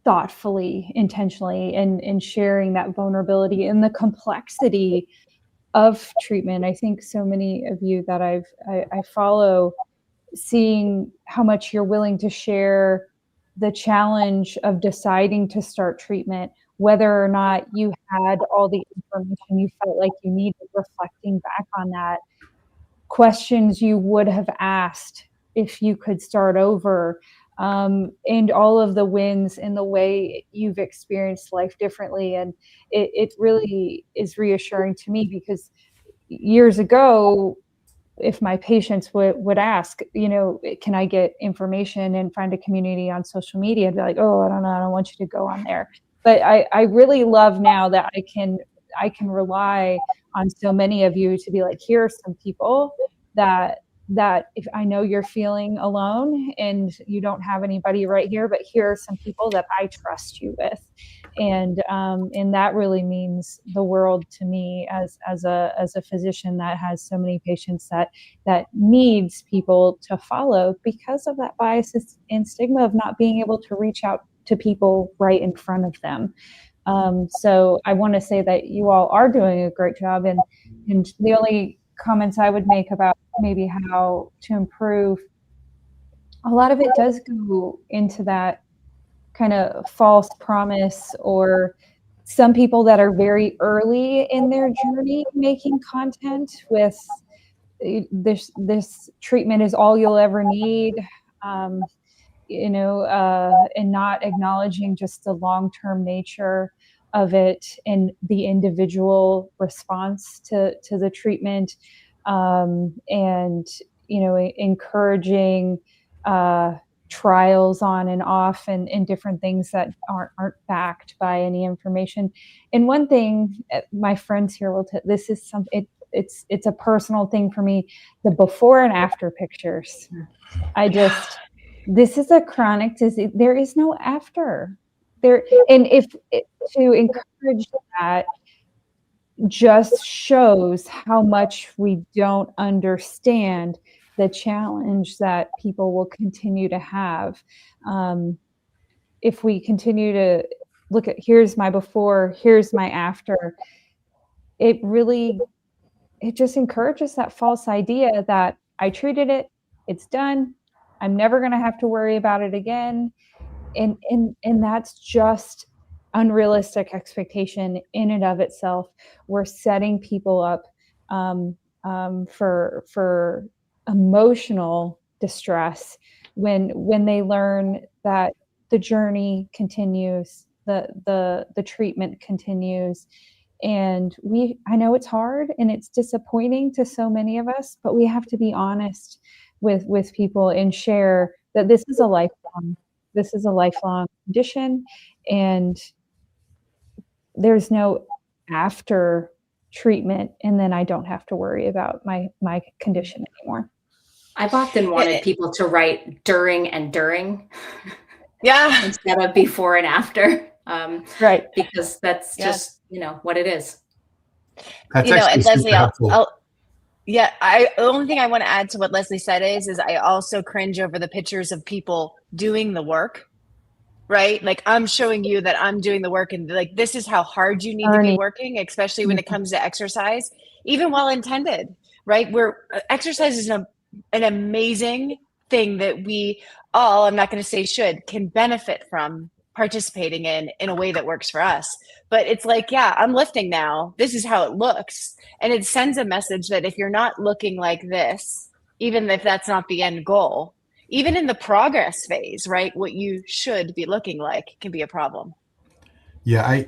thoughtfully, intentionally, and sharing that vulnerability and the complexity of treatment. I think so many of you that I follow, seeing how much you're willing to share the challenge of deciding to start treatment, whether or not you had all the information you felt like you needed, reflecting back on that, questions you would have asked if you could start over, and all of the wins in the way you've experienced life differently. And it really is reassuring to me, because years ago, if my patients would ask, can I get information and find a community on social media? I'd be like, oh, I don't know, I don't want you to go on there. But I really love now that I can rely on so many of you to be like, here are some people that if I know you're feeling alone and you don't have anybody right here, but here are some people that I trust you with. And that really means the world to me as a physician that has so many patients that needs people to follow, because of that bias and stigma of not being able to reach out to people right in front of them. So I want to say that you all are doing a great job, and the only comments I would make about maybe how to improve, a lot of it does go into that kind of false promise, or some people that are very early in their journey making content with this treatment is all you'll ever need, and not acknowledging just the long-term nature of it and the individual response to the treatment, and encouraging trials on and off and different things that aren't backed by any information. And one thing my friends here will this is something, it's a personal thing for me, the before and after pictures. This is a chronic disease. There is no after there. And to encourage that just shows how much we don't understand the challenge that people will continue to have. If we continue to look at, here's my before, here's my after, it just encourages that false idea that I treated it, it's done, I'm never going to have to worry about it again. And that's just unrealistic expectation in and of itself. We're setting people up for emotional distress when they learn that the journey continues, the treatment continues. And I know it's hard and it's disappointing to so many of us, but we have to be honest with people and share that this is a lifelong condition, and there's no after treatment and then I don't have to worry about my condition anymore. I've often wanted people to write during and during, yeah, instead of before and after, right? Because that's just what it is. That's and Leslie, the only thing I want to add to what Leslie said is I also cringe over the pictures of people doing the work, right? Like, I'm showing you that I'm doing the work, and like, this is how hard you need to be working, especially when it comes to exercise, even well intended, right? Where exercise is an amazing thing that we all, I'm not going to say should, can benefit from participating in a way that works for us. But it's like, yeah, I'm lifting now. This is how it looks. And it sends a message that if you're not looking like this, even if that's not the end goal, even in the progress phase, right, what you should be looking like can be a problem. Yeah,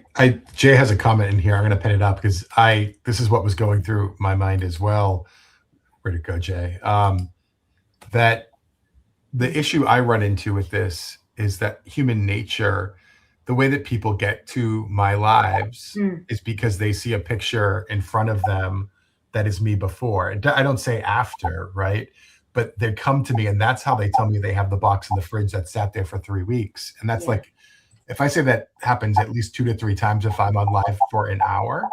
Jay has a comment in here. I'm going to pin it up because this is what was going through my mind as well. Where'd it go, Jay? That the issue I run into with this is that human nature, the way that people get to my lives is because they see a picture in front of them that is me before. I don't say after, right? But they come to me and that's how they tell me they have the box in the fridge that sat there for 3 weeks. And that's like, if I say that happens at least 2 to 3 times if I'm on live for an hour,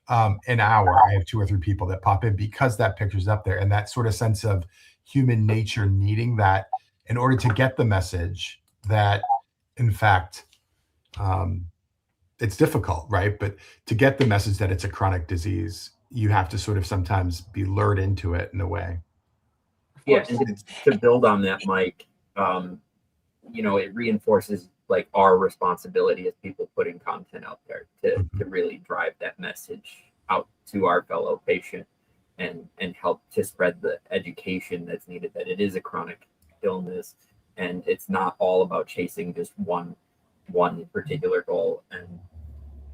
I have 2 or 3 people that pop in because that picture's up there. And that sort of sense of human nature needing that in order to get the message that, in fact, it's difficult, right? But to get the message that it's a chronic disease, you have to sort of sometimes be lured into it in a way. Yeah, and to build on that, Mike, it reinforces like our responsibility as people putting content out there to really drive that message out to our fellow patient and help to spread the education that's needed, that it is a chronic illness and it's not all about chasing just one particular goal. And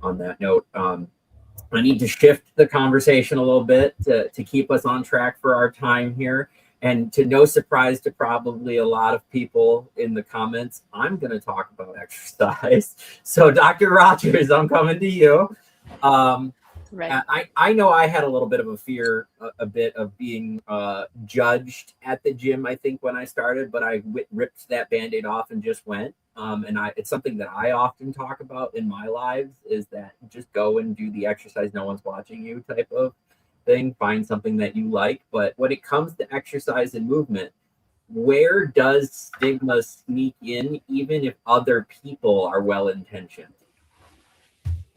on that note, I need to shift the conversation a little bit to keep us on track for our time here. And to no surprise to probably a lot of people in the comments, I'm going to talk about exercise. So Dr. Rogers, I'm coming to you. Right. I know I had a little bit of a fear, a bit of being judged at the gym, I think, when I started, but I ripped that Band-Aid off and just went. It's something that I often talk about in my lives, is that just go and do the exercise, no one's watching you type of thing. Find something that you like. But when it comes to exercise and movement, where does stigma sneak in, even if other people are well-intentioned?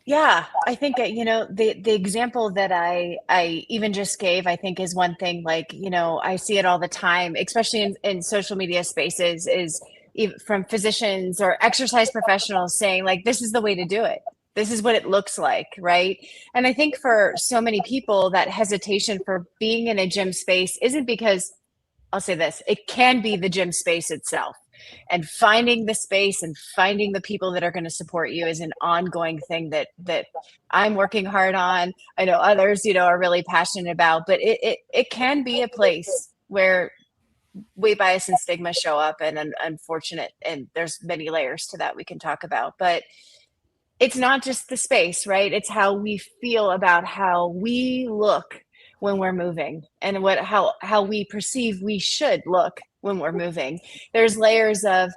Yeah, I think the example that I even just gave, I think, is one thing. Like, I see it all the time, especially in social media spaces, is from physicians or exercise professionals saying, like, this is the way to do it. This is what it looks like, right? And I think for so many people, that hesitation for being in a gym space isn't because, I'll say this, it can be the gym space itself. And finding the space and finding the people that are going to support you is an ongoing thing that I'm working hard on. I know others, are really passionate about, but it can be a place where weight bias and stigma show up, and unfortunate, and there's many layers to that we can talk about. But it's not just the space, right? It's how we feel about how we look when we're moving, and how we perceive we should look when we're moving. There's layers of,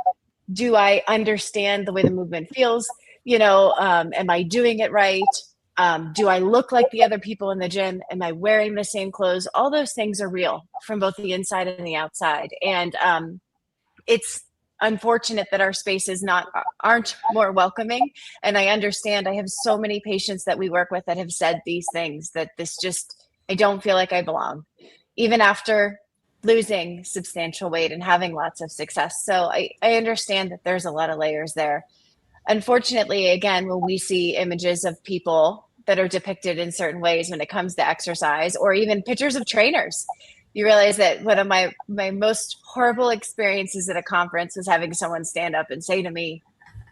do I understand the way the movement feels? Am I doing it right? Do I look like the other people in the gym? Am I wearing the same clothes? All those things are real from both the inside and the outside. And it's unfortunate that our spaces aren't more welcoming. And I understand, I have so many patients that we work with that have said these things, that I don't feel like I belong, even after losing substantial weight and having lots of success. So I understand that there's a lot of layers there. Unfortunately, again, when we see images of people that are depicted in certain ways when it comes to exercise, or even pictures of trainers, you realize that one of my most horrible experiences at a conference was having someone stand up and say to me,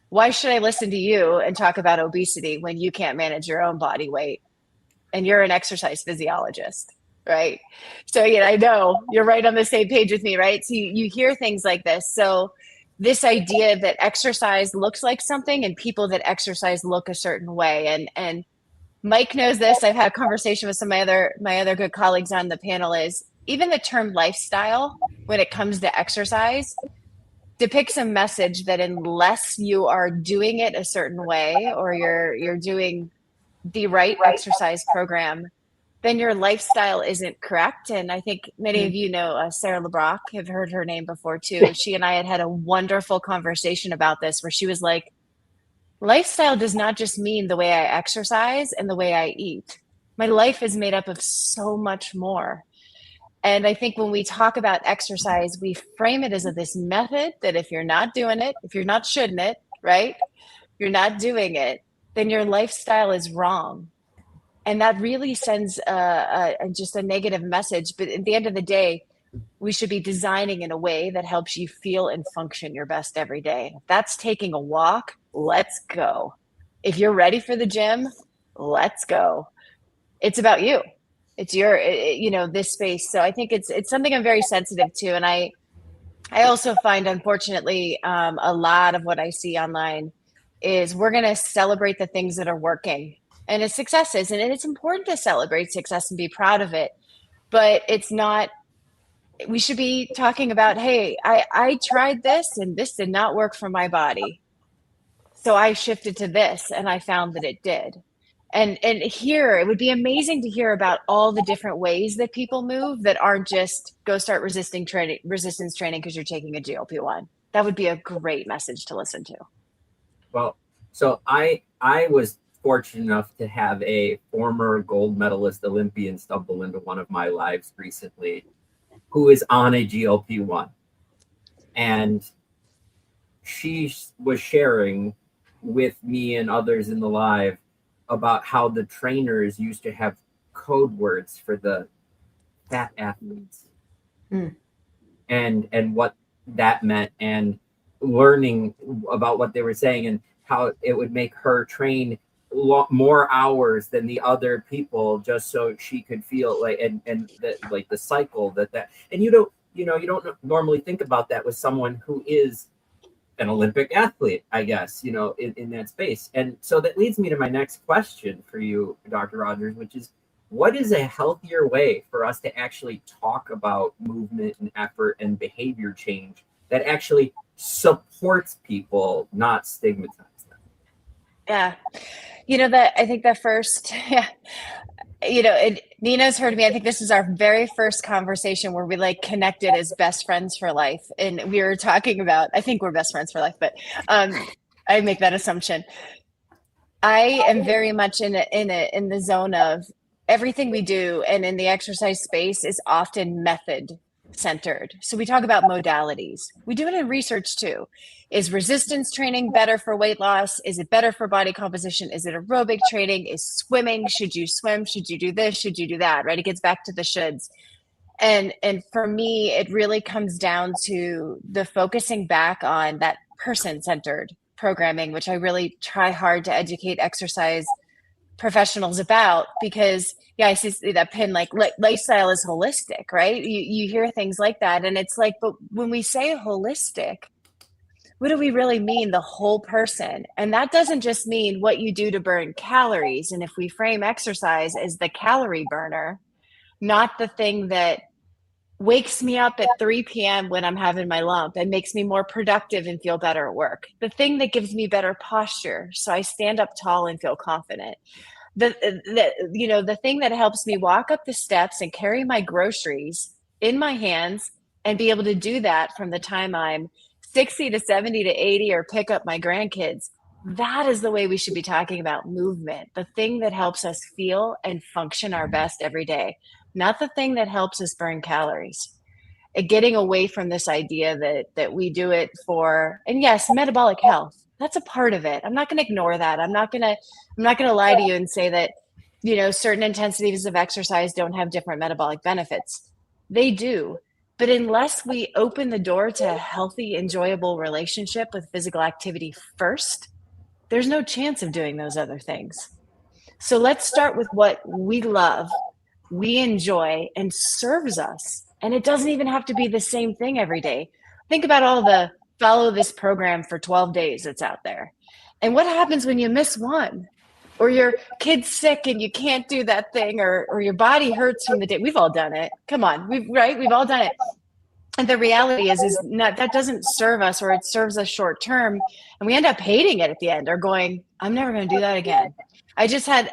why should I listen to you and talk about obesity when you can't manage your own body weight and you're an exercise physiologist? Right. So, I know you're right on the same page with me, right? So you hear things like this. So this idea that exercise looks like something and people that exercise look a certain way. And Mike knows this. I've had a conversation with some of my other good colleagues on the panel, is even the term lifestyle, when it comes to exercise, depicts a message that unless you are doing it a certain way, or you're doing the right exercise program, then your lifestyle isn't correct. And I think many of you know Sarah LeBrock, have heard her name before too. She and I had a wonderful conversation about this, where she was like, lifestyle does not just mean the way I exercise and the way I eat. My life is made up of so much more. And I think when we talk about exercise, we frame it as this method that if you're not doing it, if you're not shouldn't it, right? You're not doing it, then your lifestyle is wrong. And that really sends just a negative message. But at the end of the day, we should be designing in a way that helps you feel and function your best every day. If that's taking a walk, let's go. If you're ready for the gym, let's go. It's about you. It's your, this space. So I think it's something I'm very sensitive to. And I also find, unfortunately, a lot of what I see online is we're going to celebrate the things that are working and its successes. And it's important to celebrate success and be proud of it. But it's not, we should be talking about, hey, I tried this and this did not work for my body. So I shifted to this and I found that it did. And here, it would be amazing to hear about all the different ways that people move that aren't just go start resistance training because you're taking a GLP-1. That would be a great message to listen to. Well, so I was fortunate enough to have a former gold medalist Olympian stumble into one of my lives recently, who is on a GLP-1. And she was sharing with me and others in the live about how the trainers used to have code words for the fat athletes and what that meant, and learning about what they were saying and how it would make her train more hours than the other people just so she could feel like and that like the cycle that and you don't normally think about that with someone who is an Olympic athlete, I guess, in that space. And so that leads me to my next question for you, Dr. Rogers, which is, what is a healthier way for us to actually talk about movement and effort and behavior change that actually supports people, not stigmatize them? Yeah. I think the first, Nina's heard me. I think this is our very first conversation where we connected as best friends for life. And we were talking about, I think we're best friends for life, but I make that assumption. I am very much in the zone of everything we do, and in the exercise space is often method centered. So we talk about modalities. We do it in research too. Is resistance training better for weight loss? Is it better for body composition? Is it aerobic training? Is swimming? Should you swim? Should you do this? Should you do that? Right? It gets back to the shoulds. And for me, it really comes down to the focusing back on that person-centered programming, which I really try hard to educate exercise professionals about, because I see that pin, lifestyle is holistic, right? You hear things like that, and it's but when we say holistic, what do we really mean? The whole person. And that doesn't just mean what you do to burn calories. And if we frame exercise as the calorie burner, not the thing that wakes me up at 3 p.m. when I'm having my lump and makes me more productive and feel better at work, the thing that gives me better posture so I stand up tall and feel confident, the thing that helps me walk up the steps and carry my groceries in my hands and be able to do that from the time I'm 60 to 70 to 80 or pick up my grandkids. That is the way we should be talking about movement, the thing that helps us feel and function our best every day, not the thing that helps us burn calories. And getting away from this idea that we do it for, and yes, metabolic health, that's a part of it. I'm not going to ignore that. I'm not going to lie to you and say that, certain intensities of exercise don't have different metabolic benefits. They do. But unless we open the door to a healthy, enjoyable relationship with physical activity first, there's no chance of doing those other things. So let's start with what we love, we enjoy, and serves us. And it doesn't even have to be the same thing every day. Think about all the follow this program for 12 days that's out there. And what happens when you miss one? Or your kid's sick and you can't do that thing, or your body hurts from the day. We've all done it. Come on, we've all done it. And the reality is not, that doesn't serve us, or it serves us short term, and we end up hating it at the end, or going, I'm never going to do that again. I just had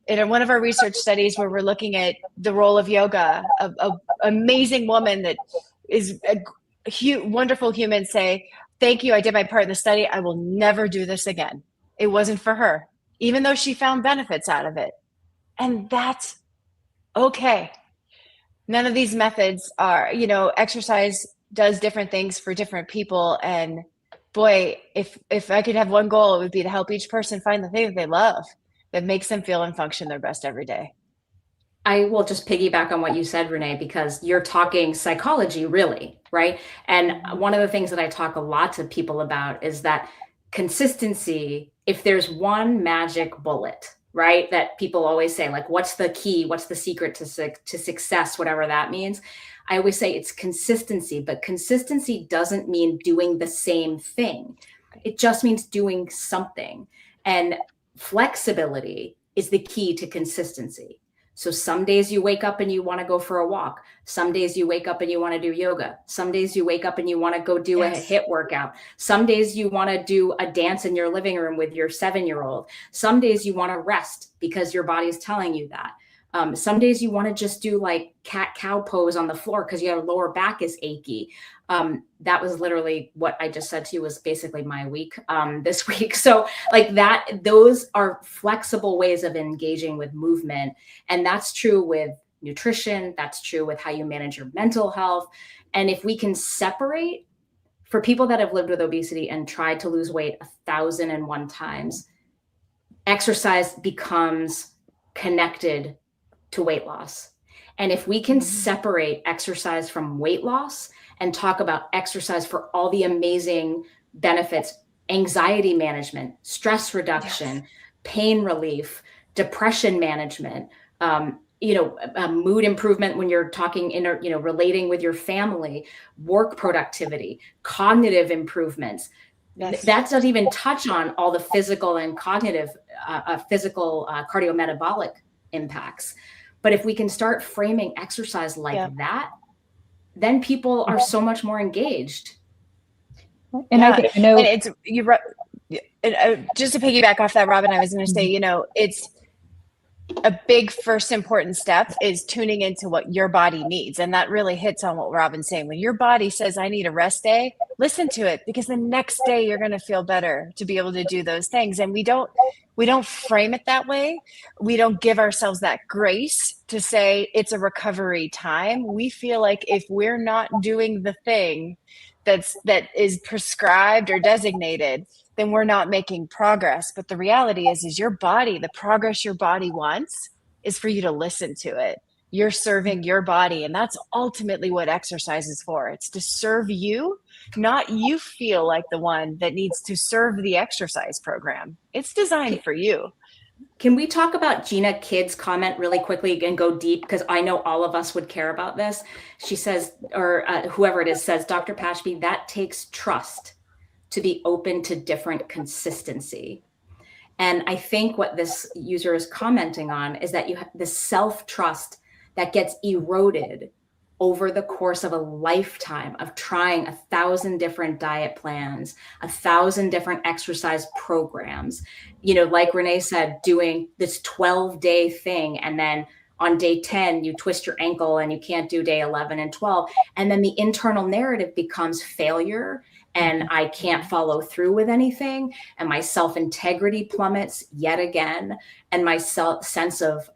in one of our research studies where we're looking at the role of yoga, a amazing woman that is a wonderful human say, thank you, I did my part in the study. I will never do this again. It wasn't for her, even though she found benefits out of it. And that's okay. None of these methods are, exercise does different things for different people. And boy, if I could have one goal, it would be to help each person find the thing that they love that makes them feel and function their best every day. I will just piggyback on what you said, Renee, because you're talking psychology, really, right? And one of the things that I talk a lot to people about is that consistency, if there's one magic bullet, right, that people always say, what's the key, what's the secret to success, whatever that means. I always say it's consistency, but consistency doesn't mean doing the same thing. It just means doing something. And flexibility is the key to consistency. So some days you wake up and you want to go for a walk. Some days you wake up and you want to do yoga. Some days you wake up and you want to go do a HIIT workout. Some days you want to do a dance in your living room with your 7-year-old. Some days you want to rest because your body is telling you that. Some days you want to just do cat-cow pose on the floor because your lower back is achy. That was literally what I just said to you was basically my week this week. So those are flexible ways of engaging with movement. And that's true with nutrition. That's true with how you manage your mental health. And if we can separate for people that have lived with obesity and tried to lose weight 1,001 times, exercise becomes connected to weight loss. And if we can separate exercise from weight loss and talk about exercise for all the amazing benefits, anxiety management, stress reduction, pain relief, depression management, mood improvement when you're talking relating with your family, work productivity, cognitive improvements. That doesn't even touch on all the physical and cognitive, cardiometabolic impacts. But if we can start framing exercise like that, then people are so much more engaged. And I know it's just to piggyback off that, Robyn, I was going to say, it's a big first important step is tuning into what your body needs. And that really hits on what Robyn's saying. When your body says, I need a rest day, listen to it, because the next day you're going to feel better to be able to do those things. And we don't frame it that way. We don't give ourselves that grace to say it's a recovery time. We feel like if we're not doing the thing that is prescribed or designated, then we're not making progress. But the reality is your body, the progress your body wants is for you to listen to it. You're serving your body. And that's ultimately what exercise is for. It's to serve you, not you feel like the one that needs to serve the exercise program. It's designed for you. Can we talk about Gina Kidd's comment really quickly and go deep? Because I know all of us would care about this. She says, or whoever it is says, Dr. Pashby, that takes trust to be open to different consistency. And I think what this user is commenting on is that you have the self-trust that gets eroded over the course of a lifetime of trying 1,000 different diet plans, 1,000 different exercise programs, like Renee said, doing this 12-day thing. And then on day 10, you twist your ankle and you can't do day 11 and 12. And then the internal narrative becomes failure and I can't follow through with anything. And my self-integrity plummets yet again. And my sense of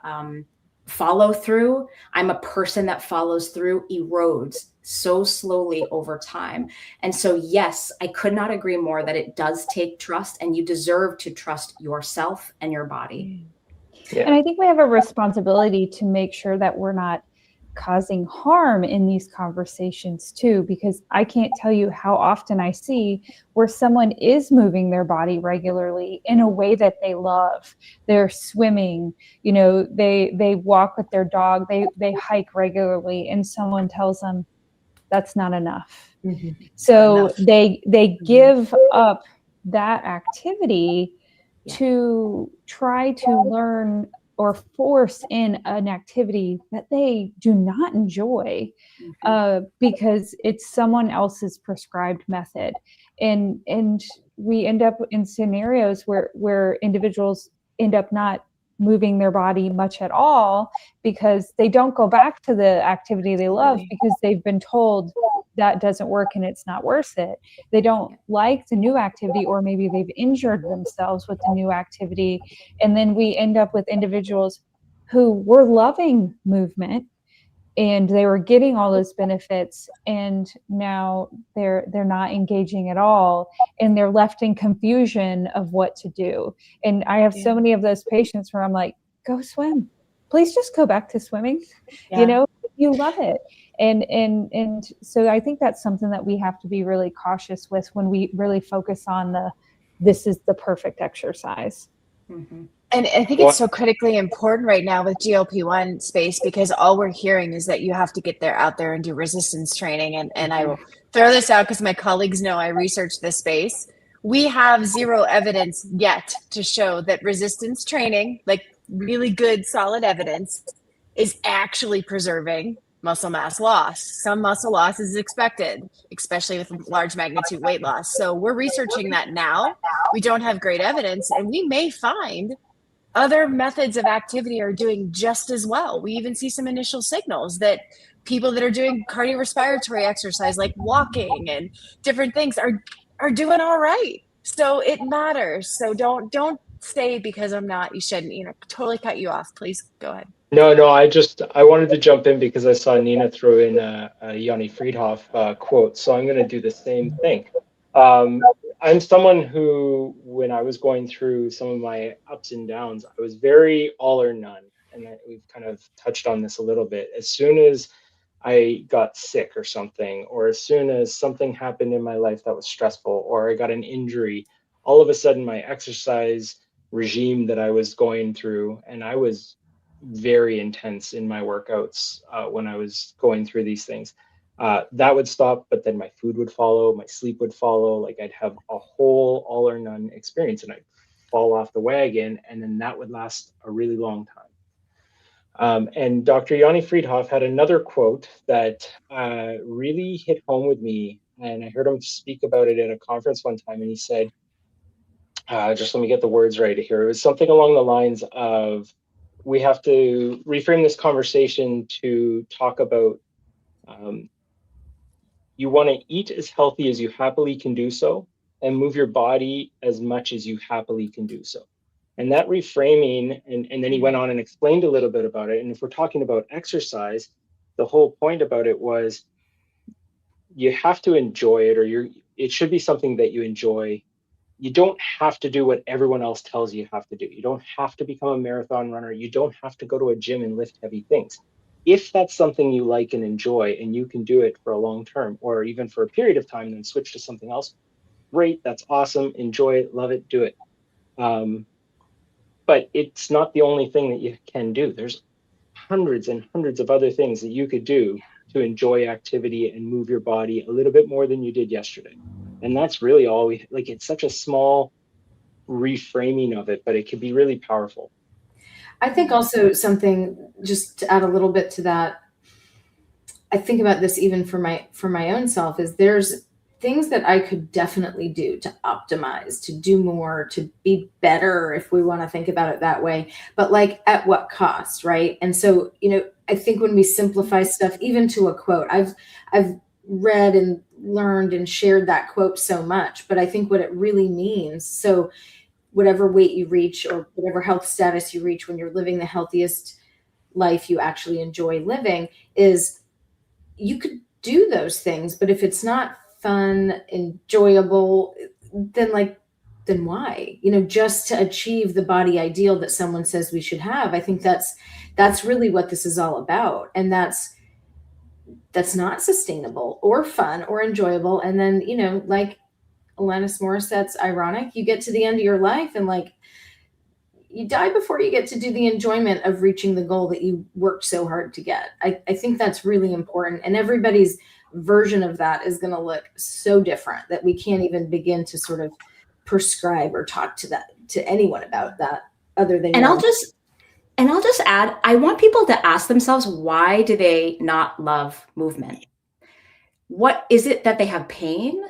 follow through, I'm a person that follows through, erodes so slowly over time. And so, yes, I could not agree more that it does take trust, and you deserve to trust yourself and your body. Yeah. And I think we have a responsibility to make sure that we're not causing harm in these conversations too, because I can't tell you how often I see where someone is moving their body regularly in a way that they love. They're swimming, they walk with their dog, they hike regularly, and someone tells them that's not enough. Mm-hmm. So they give up that activity to try to learn or force in an activity that they do not enjoy, because it's someone else's prescribed method. And we end up in scenarios where individuals end up not moving their body much at all because they don't go back to the activity they love because they've been told that doesn't work and it's not worth it. They don't like the new activity, or maybe they've injured themselves with the new activity. And then we end up with individuals who were loving movement and they were getting all those benefits, and now they're not engaging at all, and they're left in confusion of what to do. And I have so many of those patients where I'm like, go swim. Please just go back to swimming. You love it. And so I think that's something that we have to be really cautious with when we really focus on this is the perfect exercise. Mm-hmm. And I think it's so critically important right now with GLP-1 space, because all we're hearing is that you have to get out there and do resistance training. And I will throw this out because my colleagues know I researched this space. We have zero evidence yet to show that resistance training, like really good, solid evidence, is actually preserving muscle mass loss. Some muscle loss is expected, especially with large magnitude weight loss. So we're researching that now. We don't have great evidence, and we may find other methods of activity are doing just as well. We even see some initial signals that people that are doing cardiorespiratory exercise, like walking and different things, are doing all right. So it matters. So don't say because I'm not, you shouldn't, totally cut you off. Please go ahead. No, I wanted to jump in because I saw Nina throw in a Yanni Friedhoff quote, so I'm going to do the same thing. I'm someone who, when I was going through some of my ups and downs, I was very all or none, and we've kind of touched on this a little bit. As soon as I got sick or something, or as soon as something happened in my life that was stressful, or I got an injury, all of a sudden my exercise regime that I was going through, and I was very intense in my workouts when I was going through these things. That would stop, but then my food would follow, my sleep would follow. Like I'd have a whole all or none experience, and I'd fall off the wagon, and then that would last a really long time. And Dr. Yanni Friedhoff had another quote that really hit home with me, and I heard him speak about it at a conference one time, and he said, just let me get the words right here. It was something along the lines of, we have to reframe this conversation to talk about you want to eat as healthy as you happily can do so, and move your body as much as you happily can do so. And that reframing, and then he went on and explained a little bit about it. And if we're talking about exercise, the whole point about it was you have to enjoy it, or it should be something that you enjoy. You don't have to do what everyone else tells you have to do. You don't have to become a marathon runner. You don't have to go to a gym and lift heavy things. If that's something you like and enjoy, and you can do it for a long term, or even for a period of time, then switch to something else, great, that's awesome, enjoy it, love it, do it. But it's not the only thing that you can do. There's hundreds and hundreds of other things that you could do to enjoy activity and move your body a little bit more than you did yesterday. And that's really all it's such a small reframing of it, but it can be really powerful. I think also something, just to add a little bit to that, I think about this even for my own self, is there's things that I could definitely do to optimize, to do more, to be better, if we want to think about it that way, but like at what cost, right? And so, I think when we simplify stuff, even to a quote, I've read and learned and shared that quote so much, but I think what it really means, so whatever weight you reach or whatever health status you reach when you're living the healthiest life you actually enjoy living, is you could do those things, but if it's not fun, enjoyable, then why? Just to achieve the body ideal that someone says we should have. I think that's really what this is all about. And that's not sustainable or fun or enjoyable. And then, like Alanis Morissette's ironic, you get to the end of your life and you die before you get to do the enjoyment of reaching the goal that you worked so hard to get. I think that's really important. And everybody's version of that is going to look so different that we can't even begin to sort of prescribe or talk to anyone about that other than. And I'll just add, I want people to ask themselves, why do they not love movement? What is it that they have pain?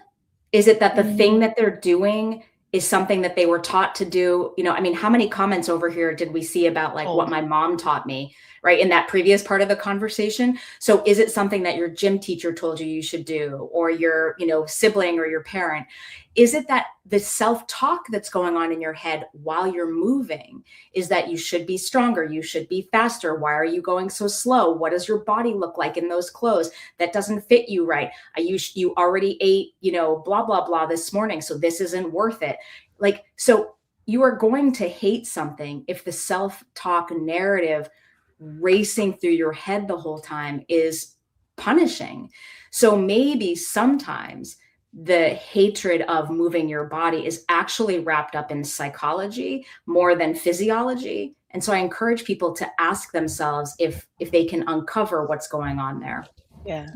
Is it that the thing that they're doing is something that they were taught to do? How many comments over here did we see about what my mom taught me, right? In that previous part of the conversation. So is it something that your gym teacher told you should do, or your, sibling or your parent? Is it that the self-talk that's going on in your head while you're moving is that you should be stronger, you should be faster? Why are you going so slow? What does your body look like in those clothes? That doesn't fit you right. You already ate, blah, blah, blah this morning, so this isn't worth it. So you are going to hate something if the self-talk narrative racing through your head the whole time is punishing. So maybe sometimes the hatred of moving your body is actually wrapped up in psychology more than physiology. And so I encourage people to ask themselves if they can uncover what's going on there. Yeah.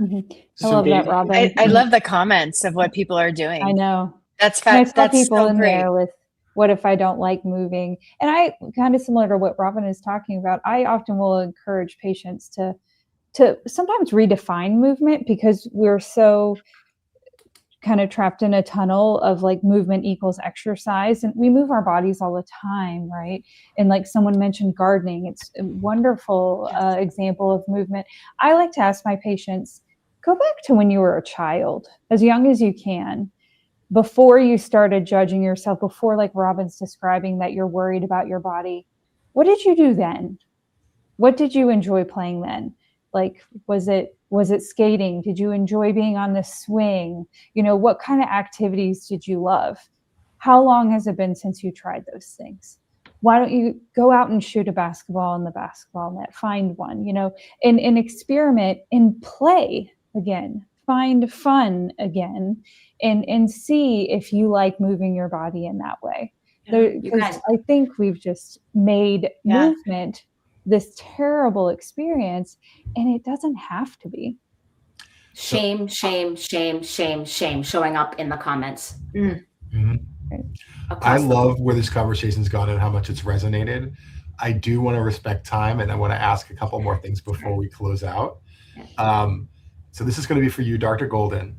I love that, Robyn. I love the comments of what people are doing. I know. That's I tell people so in great. there with, what if I don't like moving? And I, kind of similar to what Robyn is talking about, I often will encourage patients to sometimes redefine movement, because we're so kind of trapped in a tunnel of movement equals exercise, and we move our bodies all the time, right? And someone mentioned gardening, it's a wonderful example of movement. I like to ask my patients, go back to when you were a child, as young as you can. before you started judging yourself, before, like Robyn's describing, that you're worried about your body, what did you do then? What did you enjoy playing then? Like, was it skating? Did you enjoy being on the swing? What kind of activities did you love? How long has it been since you tried those things? Why don't you go out and shoot a basketball in the basketball net? Find one, and experiment and play again. Find fun again, and see if you like moving your body in that way. Because I think we've just made movement this terrible experience, and it doesn't have to be. Shame showing up in the comments. Mm-hmm. I love where this conversation's gone and how much it's resonated. I do want to respect time, and I want to ask a couple more things before we close out. So this is going to be for you, Dr. Golden.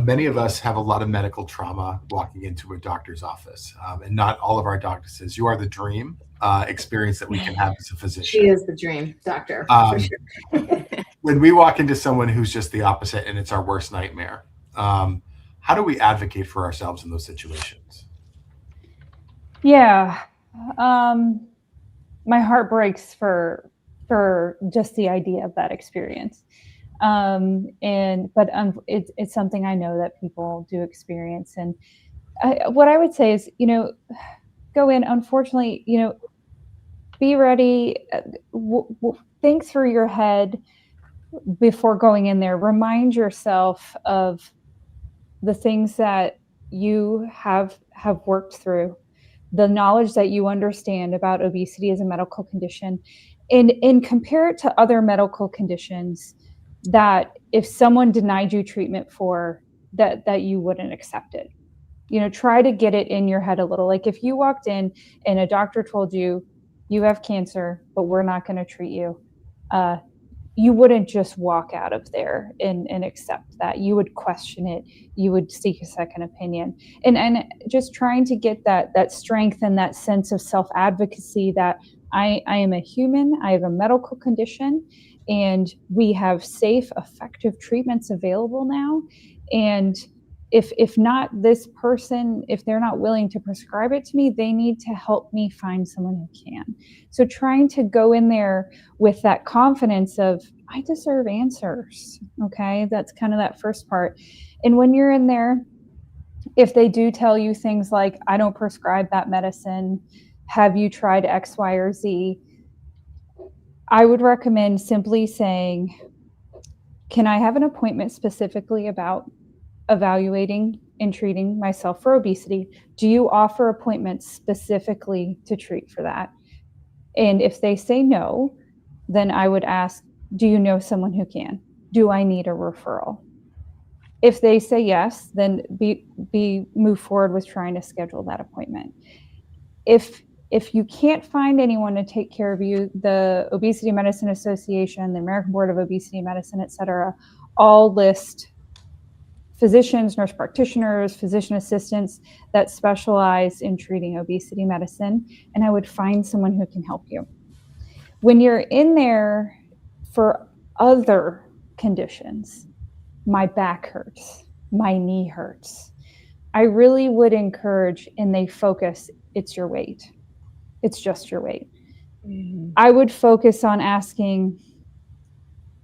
Many of us have a lot of medical trauma walking into a doctor's office, and not all of our doctors. You are the dream experience that we can have as a physician. She is the dream doctor, for sure. When we walk into someone who's just the opposite and it's our worst nightmare, how do we advocate for ourselves in those situations? Yeah. My heart breaks for just the idea of that experience. But it's something I know that people do experience. And what I would say is, go in, unfortunately, be ready, think through your head before going in there. Remind yourself of the things that you have worked through, the knowledge that you understand about obesity as a medical condition, and compare it to other medical conditions that if someone denied you treatment for, that you wouldn't accept it. Try to get it in your head a little. Like if you walked in and a doctor told you, you have cancer, but we're not going to treat you, you wouldn't just walk out of there and accept that. You would question it. You would seek a second opinion. And just trying to get that strength and that sense of self-advocacy that I am a human, I have a medical condition, and we have safe, effective treatments available now. And if not this person, if they're not willing to prescribe it to me, they need to help me find someone who can. So trying to go in there with that confidence of, I deserve answers. Okay, that's kind of that first part. And when you're in there, if they do tell you things like, I don't prescribe that medicine, have you tried X, Y, or Z? I would recommend simply saying, can I have an appointment specifically about evaluating and treating myself for obesity? Do you offer appointments specifically to treat for that? And if they say no, then I would ask, do you know someone who can? Do I need a referral? If they say yes, then move forward with trying to schedule that appointment. If you can't find anyone to take care of you, the Obesity Medicine Association, the American Board of Obesity Medicine, et cetera, all list physicians, nurse practitioners, physician assistants that specialize in treating obesity medicine, and I would find someone who can help you. When you're in there for other conditions, my back hurts, my knee hurts, I really would encourage, and they focus, it's your weight. It's just your weight. Mm-hmm. I would focus on asking,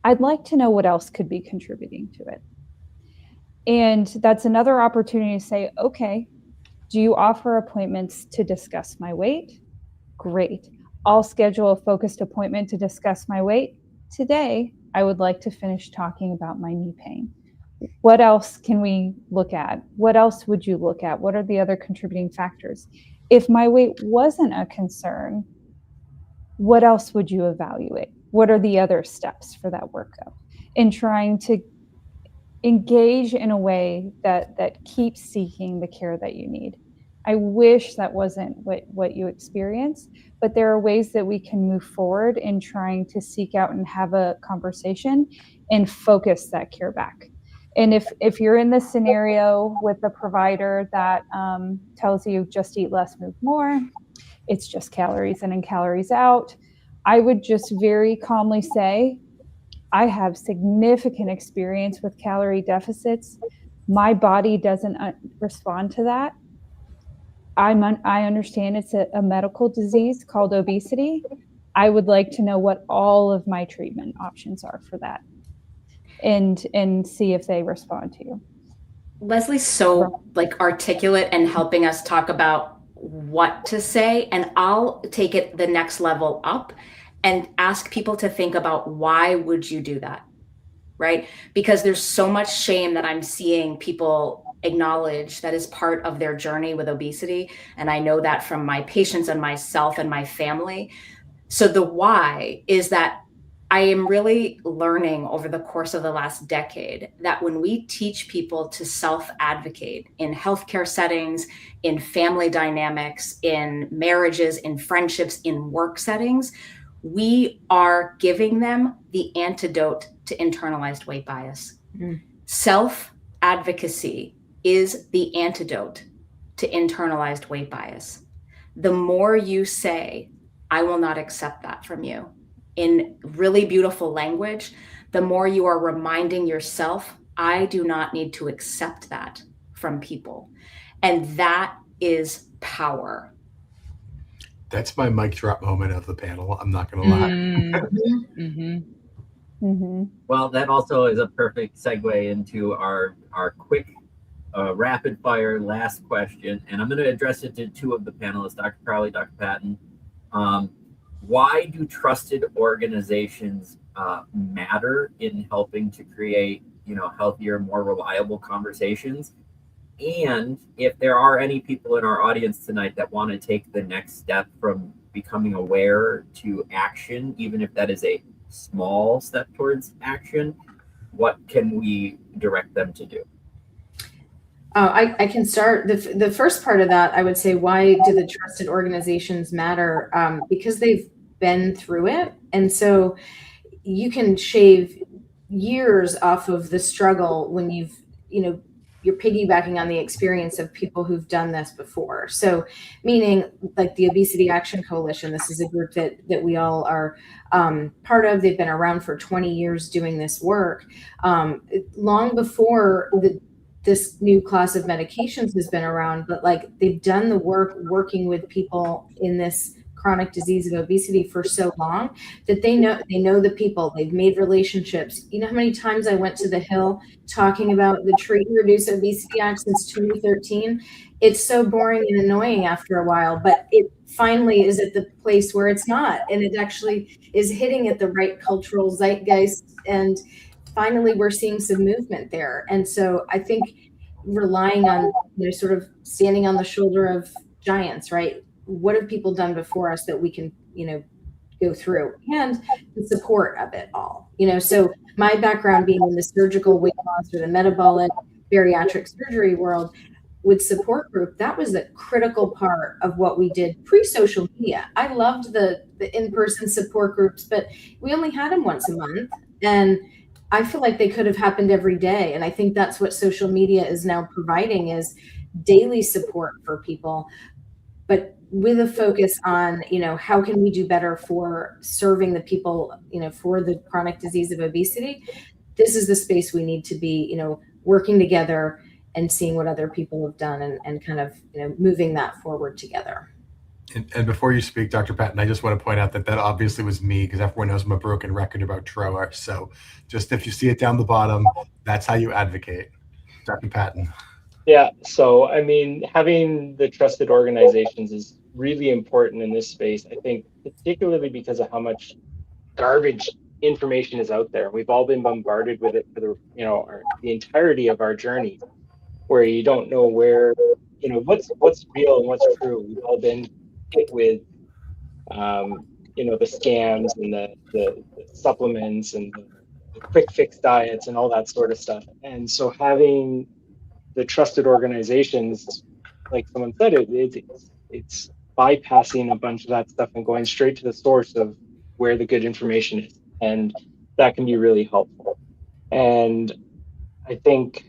I'd like to know what else could be contributing to it. And that's another opportunity to say, okay, do you offer appointments to discuss my weight? Great. I'll schedule a focused appointment to discuss my weight. Today, I would like to finish talking about my knee pain. What else can we look at? What else would you look at? What are the other contributing factors? If my weight wasn't a concern, what else would you evaluate? What are the other steps for that workup? In trying to engage in a way that keeps seeking the care that you need. I wish that wasn't what you experienced, but there are ways that we can move forward in trying to seek out and have a conversation and focus that care back. And if you're in this scenario with a provider that tells you just eat less, move more, it's just calories in and calories out, I would just very calmly say, I have significant experience with calorie deficits. my body doesn't respond to that. I understand it's a medical disease called obesity. I would like to know what all of my treatment options are for that, and see if they respond to you. Leslie's so articulate and helping us talk about what to say, and I'll take it the next level up and ask people to think about, why would you do that, right? Because there's so much shame that I'm seeing people acknowledge that is part of their journey with obesity. And I know that from my patients and myself and my family. So the why is that I am really learning over the course of the last decade that when we teach people to self-advocate in healthcare settings, in family dynamics, in marriages, in friendships, in work settings, we are giving them the antidote to internalized weight bias. Self-advocacy is the antidote to internalized weight bias. The more you say, I will not accept that from you, in really beautiful language, the more you are reminding yourself, I do not need to accept that from people. And that is power. That's my mic drop moment of the panel. I'm not going to lie. Well, that also is a perfect segue into our quick rapid fire last question. And I'm going to address it to two of the panelists, Dr. Crowley, Dr. Patton. Why do trusted organizations matter in helping to create, healthier, more reliable conversations? And if there are any people in our audience tonight that want to take the next step from becoming aware to action, even if that is a small step towards action, what can we direct them to do? I can start. The first part of that, I would say, why do the trusted organizations matter? Because they've been through it. And so you can shave years off of the struggle when you're piggybacking on the experience of people who've done this before. So meaning like the Obesity Action Coalition, this is a group that we all are part of. They've been around for 20 years doing this work. Long before this new class of medications has been around, but they've done the work working with people in this chronic disease of obesity for so long that they know the people. They've made relationships. You know how many times I went to the Hill talking about the Treat and Reduce Obesity Act since 2013? It's so boring and annoying after a while, but it finally is at the place where it's not, and it actually is hitting at the right cultural zeitgeist, and finally we're seeing some movement there. And so I think relying on sort of standing on the shoulder of giants, right? What have people done before us that we can go through, and the support of it all. So my background being in the surgical weight loss or the metabolic bariatric surgery world, with support group, that was a critical part of what we did pre-social media. I loved the in-person support groups, but we only had them once a month, and I feel like they could have happened every day. And I think that's what social media is now providing, is daily support for people, but with a focus on, how can we do better for serving the people, for the chronic disease of obesity. This is the space we need to be, working together and seeing what other people have done and kind of, moving that forward together. And before you speak, Dr. Patton, I just want to point out that obviously was me, because everyone knows I'm a broken record about TROA. So just if you see it down the bottom, that's how you advocate. Dr. Patton. Yeah, so I mean, having the trusted organizations is really important in this space, I think, particularly because of how much garbage information is out there. We've all been bombarded with it for the entirety of our journey, where you don't know where, what's real and what's true. We've all been hit with, the scams and the supplements and the quick fix diets and all that sort of stuff. And so having the trusted organizations, like someone said, it's bypassing a bunch of that stuff and going straight to the source of where the good information is, and that can be really helpful. And I think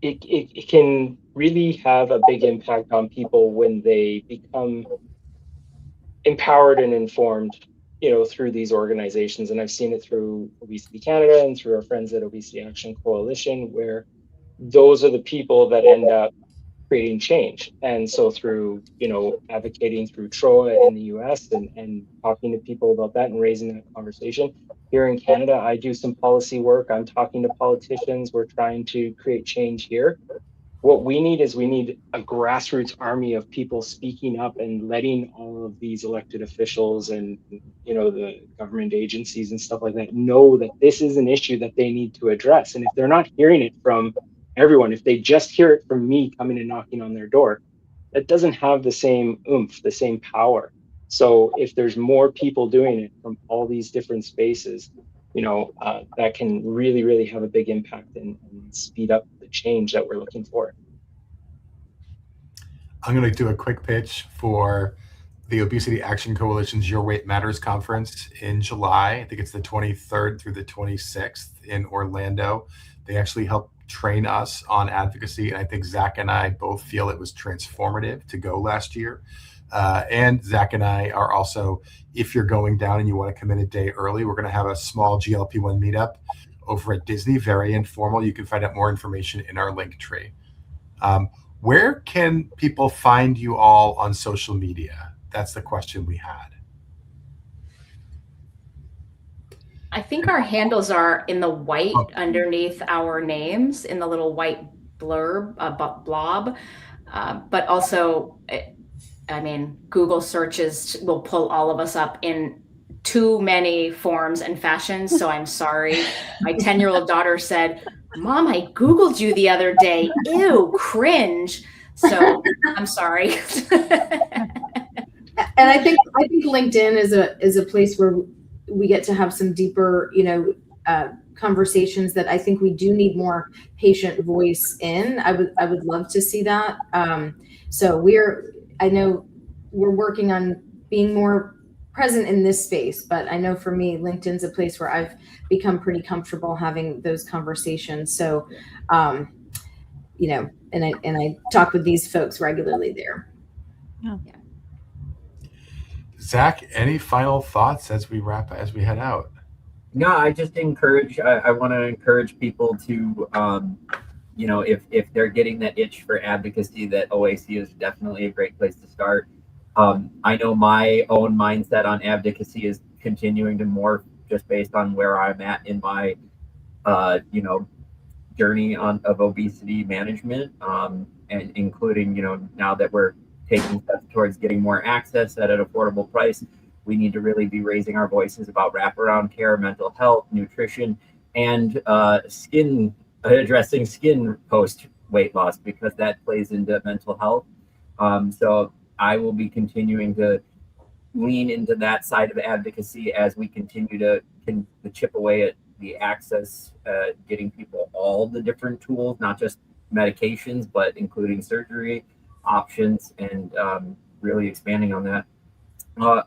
it can really have a big impact on people when they become empowered and informed through these organizations, and I've seen it through Obesity Canada and through our friends at Obesity Action Coalition, where those are the people that end up creating change. And so through, advocating through TROA in the US and talking to people about that and raising that conversation. Here in Canada, I do some policy work. I'm talking to politicians. We're trying to create change here. What we need is a grassroots army of people speaking up and letting all of these elected officials and the government agencies and stuff like that know that this is an issue that they need to address. And if they're not hearing it from everyone, if they just hear it from me coming and knocking on their door, that doesn't have the same oomph, the same power. So if there's more people doing it from all these different spaces, that can really, really have a big impact and speed up the change that we're looking for. I'm going to do a quick pitch for the Obesity Action Coalition's Your Weight Matters conference in July. I think it's the 23rd through the 26th in Orlando. They actually help train us on advocacy, and I think Zach and I both feel it was transformative to go last year. And Zach and I are also, if you're going down and you want to come in a day early, we're going to have a small GLP-1 meetup over at Disney, very informal. You can find out more information in our link tree. Where can people find you all on social media? That's the question we had. I think our handles are in the white underneath our names, in the little white blurb, blob. But also, Google searches will pull all of us up in too many forms and fashions. So I'm sorry. My 10-year-old daughter said, "Mom, I Googled you the other day. Ew, cringe." So I'm sorry. And I think LinkedIn is a place where we get to have some deeper, conversations that I think we do need more patient voice in. I would love to see that. So I know we're working on being more present in this space, but I know for me, LinkedIn's a place where I've become pretty comfortable having those conversations. So, and I talk with these folks regularly there. Yeah. Zach, any final thoughts as we head out? No, I just I want to encourage people to, if they're getting that itch for advocacy, that OAC is definitely a great place to start. I know my own mindset on advocacy is continuing to morph just based on where I'm at in my, journey of obesity management, and including, now that we're taking steps towards getting more access at an affordable price, we need to really be raising our voices about wraparound care, mental health, nutrition, and addressing skin post weight loss, because that plays into mental health. So I will be continuing to lean into that side of advocacy as we continue to chip away at the access, getting people all the different tools, not just medications, but including surgery options, and really expanding on that.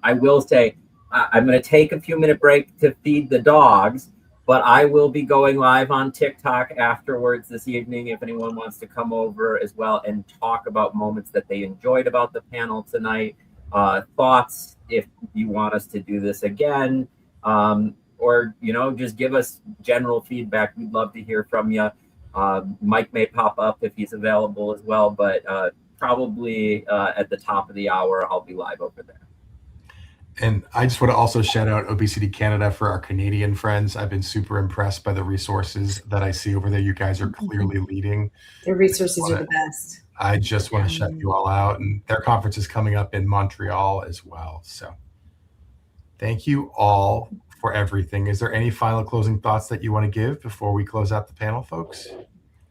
I will say I'm going to take a few minute break to feed the dogs, but I will be going live on TikTok afterwards this evening if anyone wants to come over as well and talk about moments that they enjoyed about the panel tonight, thoughts if you want us to do this again, or just give us general feedback. We'd love to hear from you. Mike may pop up if he's available as well, but probably at the top of the hour I'll be live over there. And I just want to also shout out Obesity Canada for our Canadian friends. I've been super impressed by the resources that I see over there. You guys are clearly leading. Their resources are the best. I just want to shout you all out. And their conference is coming up in Montreal as well. So thank you all for everything. Is there any final closing thoughts that you want to give before we close out the panel, folks?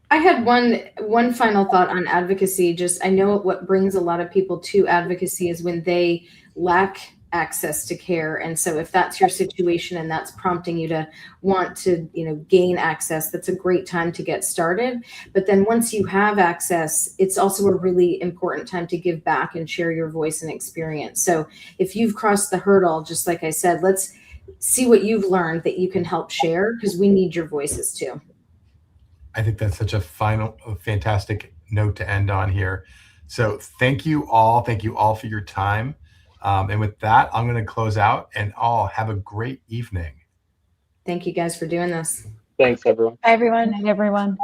I had one final thought on advocacy. Just, I know what brings a lot of people to advocacy is when they lack access to care. And so if that's your situation and that's prompting you to want to, gain access, that's a great time to get started. But then once you have access, it's also a really important time to give back and share your voice and experience. So if you've crossed the hurdle, just like I said, let's see what you've learned that you can help share, because we need your voices too. I think that's such a fantastic note to end on here. So thank you all. Thank you all for your time. And with that, I'm going to close out and all have a great evening. Thank you guys for doing this. Thanks, everyone. Bye, everyone. Good night, everyone.